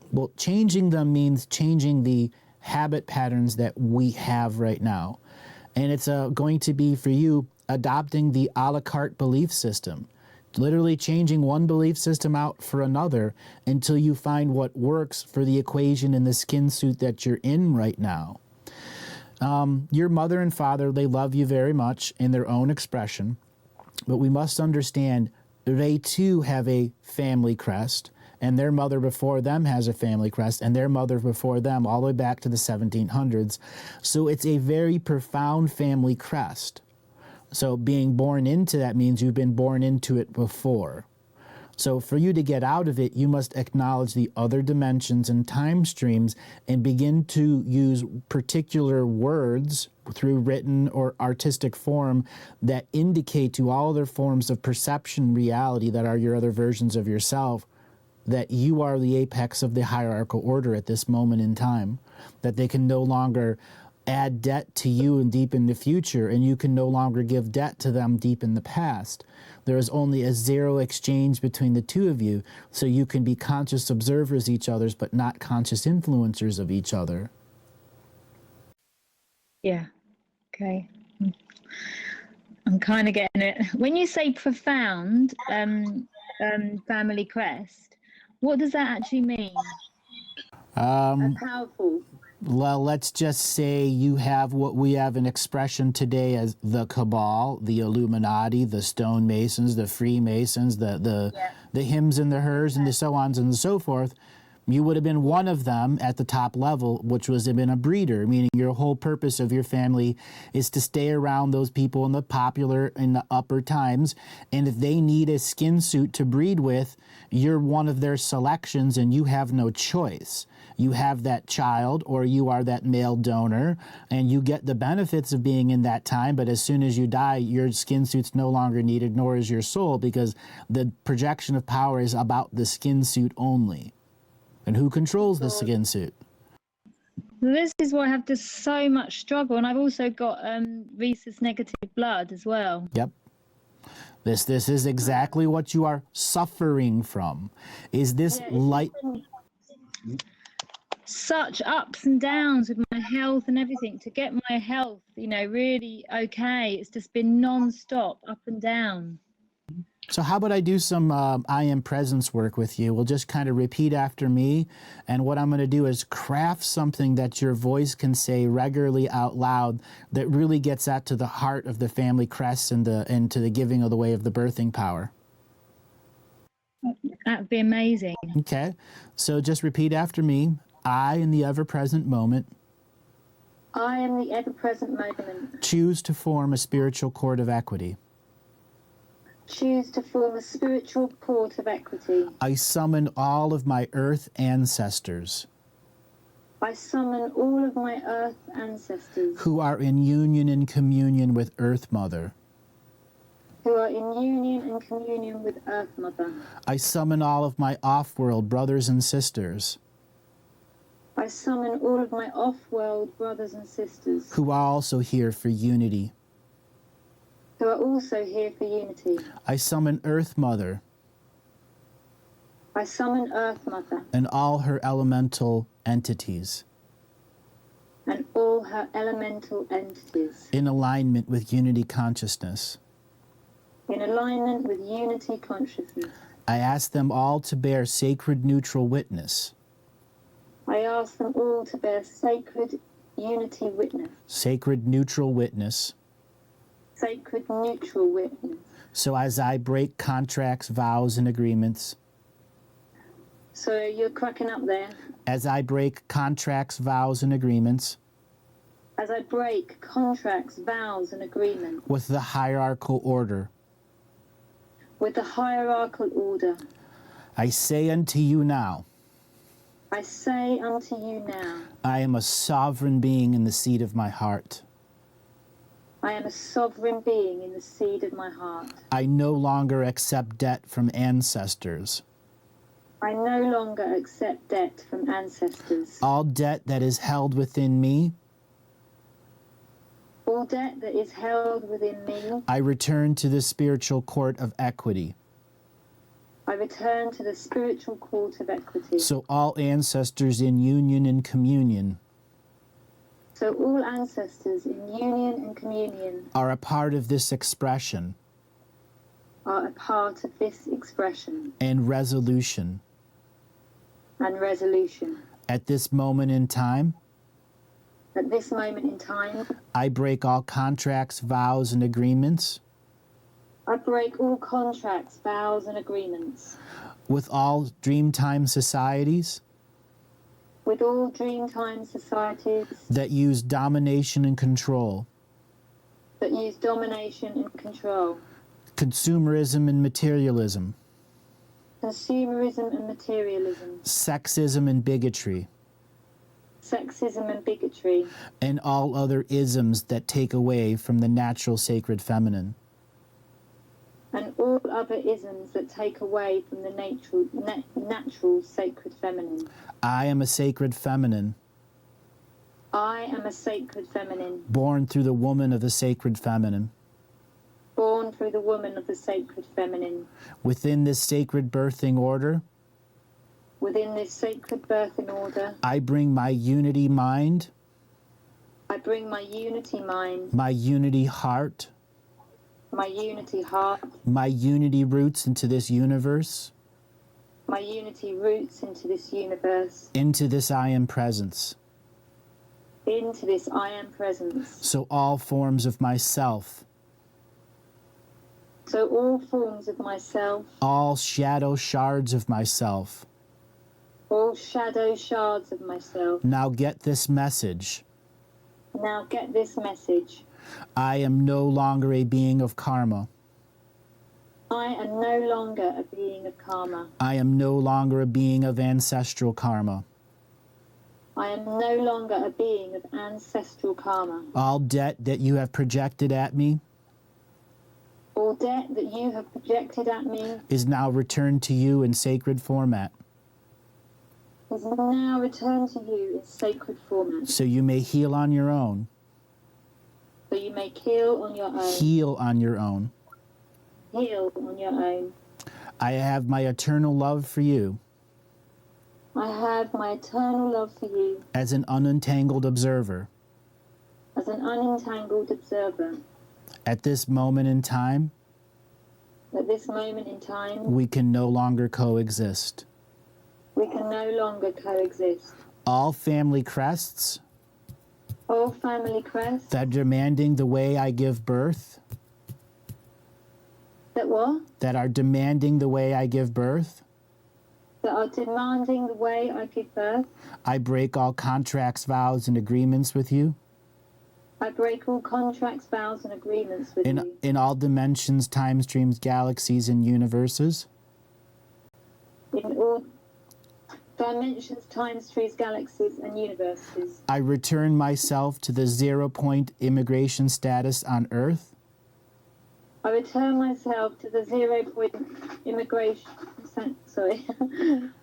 Well, changing them means changing the habit patterns that we have right now. And it's going to be, for you, adopting the a la carte belief system. Literally changing one belief system out for another until you find what works for the equation in the skin suit that you're in right now. Your mother and father, they love you very much in their own expression, but we must understand they too have a family crest, and their mother before them has a family crest, and their mother before them all the way back to the 1700s. So it's a very profound family crest. So being born into that means you've been born into it before. So for you to get out of it, you must acknowledge the other dimensions and time streams and begin to use particular words through written or artistic form that indicate to all other forms of perception reality that are your other versions of yourself that you are the apex of the hierarchical order at this moment in time, that they can no longer add debt to you and deep in the future, and you can no longer give debt to them deep in the past. There is only a zero exchange between the two of you, so you can be conscious observers of each other's, but not conscious influencers of each other. Yeah. Okay. I'm kind of getting it. When you say profound family crest, what does that actually mean? Powerful. Well, let's just say you have what we have an expression today as the Cabal, the Illuminati, the Stonemasons, the Freemasons, the hims and the hers and the so on and so forth. You would have been one of them at the top level, which was have been a breeder, meaning your whole purpose of your family is to stay around those people in the upper times. And if they need a skin suit to breed with, you're one of their selections and you have no choice. You have that child or you are that male donor and you get the benefits of being in that time. But as soon as you die, your skin suit's no longer needed, nor is your soul, because the projection of power is about the skin suit only. And who controls the skin suit? This is why I have just so much struggle, and I've also got rhesus negative blood as well. Yep. This is exactly what you are suffering from. Is this light? Such ups and downs with my health and everything. To get my health, really okay, it's just been non-stop, up and down. So how about I do some I am presence work with you? We'll just kind of repeat after me. And what I'm going to do is craft something that your voice can say regularly out loud that really gets at to the heart of the family crest and to the giving of the way of the birthing power. That'd be amazing. Okay. So just repeat after me. I, in the ever-present moment, I am the ever-present moment. Choose to form a spiritual cord of equity. Choose to form a spiritual cord of equity. I summon all of my earth ancestors. I summon all of my earth ancestors. Who are in union and communion with Earth Mother. Who are in union and communion with Earth Mother. I summon all of my off-world brothers and sisters. I summon all of my off-world brothers and sisters. Who are also here for unity. Who are also here for unity. I summon Earth Mother. I summon Earth Mother. And all her elemental entities. And all her elemental entities. In alignment with unity consciousness. In alignment with unity consciousness. I ask them all to bear sacred neutral witness. I ask them all to bear sacred unity witness. Sacred neutral witness. Sacred neutral witness. So as I break contracts, vows, and agreements. So you're cracking up there. As I break contracts, vows, and agreements. As I break contracts, vows, and agreements. With the hierarchical order. With the hierarchical order. I say unto you now. I say unto you now. I am a sovereign being in the seed of my heart. I am a sovereign being in the seed of my heart. I no longer accept debt from ancestors. I no longer accept debt from ancestors. All debt that is held within me. All debt that is held within me. I return to the spiritual court of equity. I return to the spiritual court of equity. So all ancestors in union and communion. So all ancestors in union and communion are a part of this expression. Are a part of this expression. And resolution. And resolution. At this moment in time. At this moment in time. I break all contracts, vows, and agreements. I break all contracts, vows, and agreements. With all Dreamtime societies. With all Dreamtime societies. That use domination and control. That use domination and control. Consumerism and materialism. Consumerism and materialism. Sexism and bigotry. Sexism and bigotry. And all other isms that take away from the natural sacred feminine. And all other isms that take away from the natural sacred feminine. I am a sacred feminine. I am a sacred feminine. Born through the woman of the sacred feminine. Born through the woman of the sacred feminine. Within this sacred birthing order. Within this sacred birthing order. I bring my unity mind. I bring my unity mind. My unity heart. My unity heart. My unity roots into this universe. My unity roots into this universe. Into this I am presence. Into this I am presence. So all forms of myself. So all forms of myself. All shadow shards of myself. all shadow shards of myself. Now get this message. Now get this message. I am no longer a being of karma. I am no longer a being of karma. I am no longer a being of ancestral karma. I am no longer a being of ancestral karma. All debt that you have projected at me All debt that you have projected at me is now returned to you in sacred format, is now returned to you in sacred format, so you may heal on your own. so you may heal on your own. Heal on your own. Heal on your own. I have my eternal love for you I have my eternal love for you as an unentangled observer. as an unentangled observer. At this moment in time, At this moment in time, we can no longer coexist. we can no longer coexist. All family crests All family crests that are demanding the way I give birth, that what? that are demanding the way I give birth, That are demanding the way I give birth. I break all contracts, vows, and agreements with you. I break all contracts, vows, and agreements with you. In all dimensions, time streams, galaxies, and universes. In all dimensions, time streams, galaxies, and universes. I return myself to the 0-point immigration status on Earth. I return myself to the 0-point immigration. Sorry.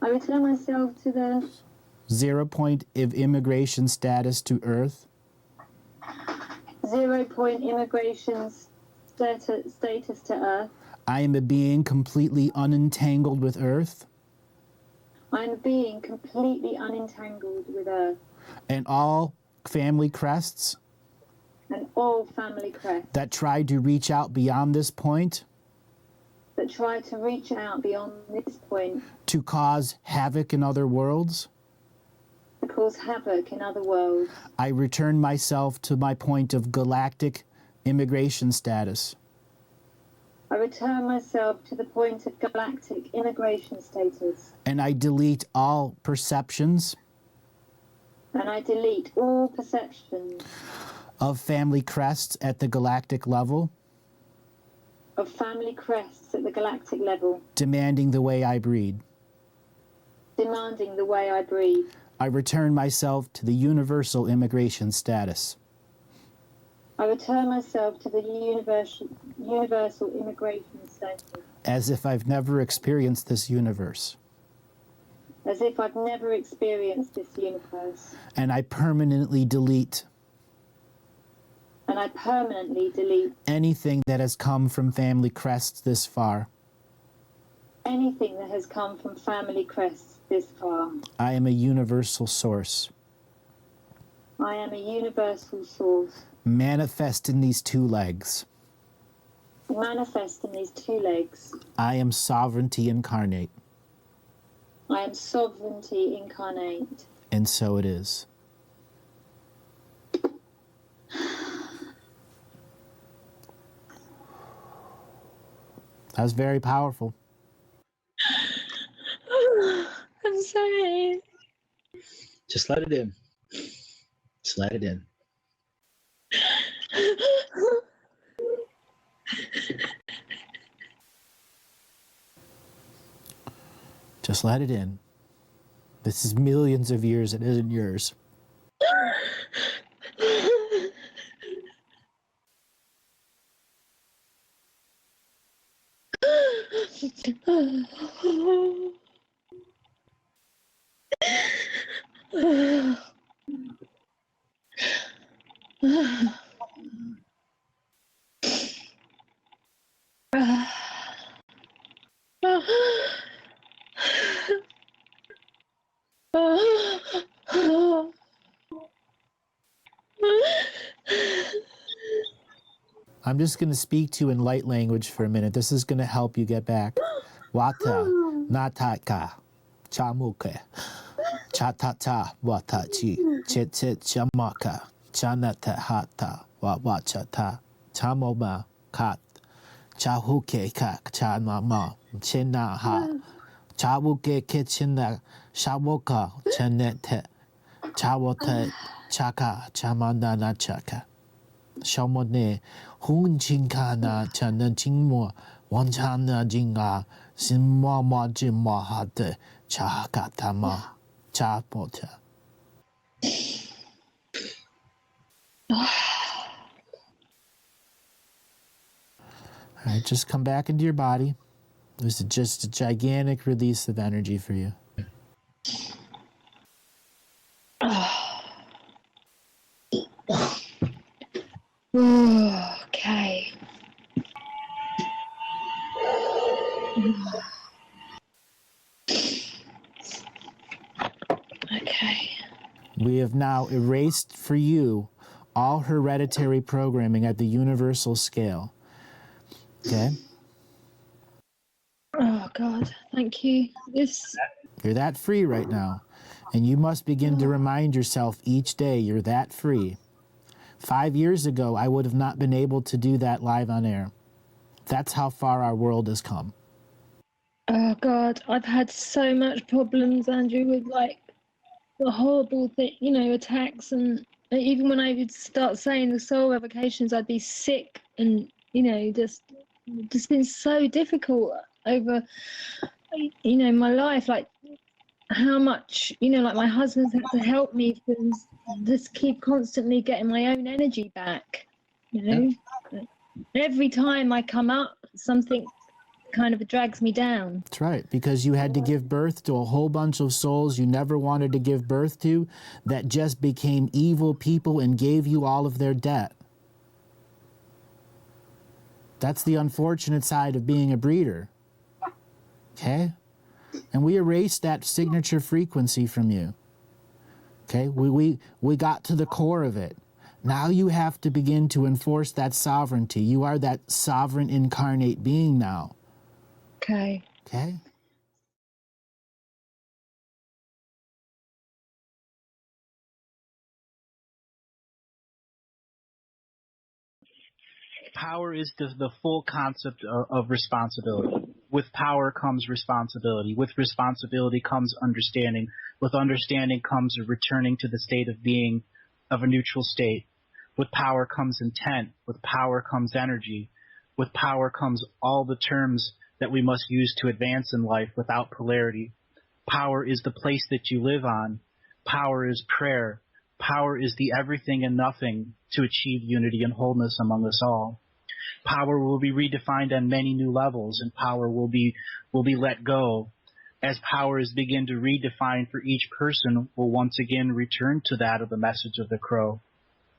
I return myself to the 0-point of immigration status to Earth. 0-point immigration status to Earth. I am a being completely unentangled with Earth. I am a being completely unentangled with Earth. And all family crests And all family crests that tried to reach out beyond this point that try to reach out beyond this point to cause havoc in other worlds. to cause havoc in other worlds. I return myself to my point of galactic immigration status. I return myself to the point of galactic immigration status. And I delete all perceptions And I delete all perceptions of family crests at the galactic level, of family crests at the galactic level, demanding the way I breed. demanding the way I breathe. I return myself to the universal immigration status. I return myself to the universal immigration status, As if I've never experienced this universe. as if I've never experienced this universe. And I permanently delete And I permanently delete anything that has come from family crests this far. anything that has come from family crests this far. I am a universal source. I am a universal source, Manifest in these two legs. manifest in these two legs. I am sovereignty incarnate. I am sovereignty incarnate. And so it is. That was very powerful. I'm sorry. Just let it in. Just let it in. Just let it in. This is millions of years. It isn't yours. I'm just going to speak to you in light language for a minute. This is going to help you get back. Wata, nataka, chamuke, chatata, watachi, chit chamaka, chanata hata, wawachata, chamoma, kat, chahuke kak, chanama, chinaha, Chabuke kitchena shawoka chanete chawote chaka chamanda na chaka. Shamone hun chinkana chana chingmo wanchana jinga simwa ma jimma hate chakatama chapota. All right, just come back into your body. This is just a gigantic release of energy for you. Okay. Okay. We have now erased for you all hereditary programming at the universal scale. Okay? Oh God, thank you. You're that free right now. And you must begin to remind yourself each day you're that free. 5 years ago, I would have not been able to do that live on air. That's how far our world has come. Oh God, I've had so much problems, Andrew, with like the horrible thing, you know, attacks, and even when I would start saying the soul revocations, I'd be sick, and you know, just been so difficult over, you know, my life. Like how much, you know, like my husband's had to help me to just keep constantly getting my own energy back. You know, every time I come up, something kind of drags me down. That's right, because you had to give birth to a whole bunch of souls you never wanted to give birth to that just became evil people and gave you all of their debt. That's the unfortunate side of being a breeder. Okay? And we erased that signature frequency from you. Okay? We got to the core of it. Now you have to begin to enforce that sovereignty. You are that sovereign incarnate being now. Okay. Okay? Power is the full concept of responsibility. With power comes responsibility. With responsibility comes understanding. With understanding comes a returning to the state of being of a neutral state. With power comes intent. With power comes energy. With power comes all the terms that we must use to advance in life without polarity. Power is the place that you live on. Power is prayer. Power is the everything and nothing to achieve unity and wholeness among us all. Power will be redefined on many new levels, and power will be let go. As power is begin to redefine for each person, will once again return to that of the message of the crow.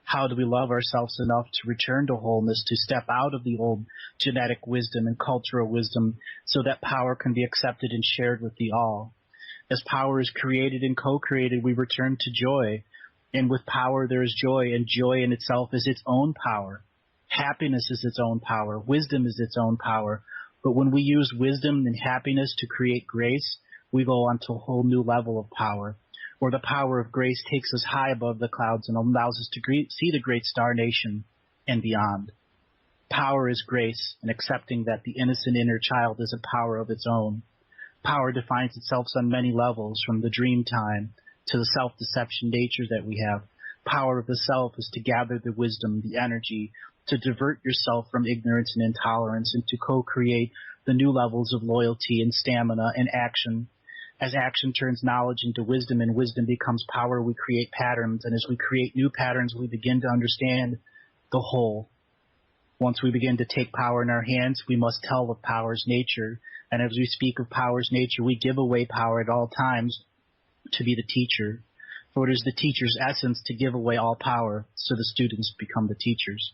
How do we love ourselves enough to return to wholeness, to step out of the old genetic wisdom and cultural wisdom so that power can be accepted and shared with the all? As power is created and co-created, we return to joy. And with power there is joy, and joy in itself is its own power. Happiness is its own power. Wisdom is its own power. But when we use wisdom and happiness to create grace, we go on to a whole new level of power, where the power of grace takes us high above the clouds and allows us to see the great star nation and beyond. Power is grace, and accepting that the innocent inner child is a power of its own. Power defines itself on many levels, from the dream time to the self-deception nature that we have. Power of the self is to gather the wisdom, the energy, to divert yourself from ignorance and intolerance, and to co-create the new levels of loyalty and stamina and action. As action turns knowledge into wisdom and wisdom becomes power, we create patterns. And as we create new patterns, we begin to understand the whole. Once we begin to take power in our hands, we must tell of power's nature. And as we speak of power's nature, we give away power at all times to be the teacher. For it is the teacher's essence to give away all power, so the students become the teachers.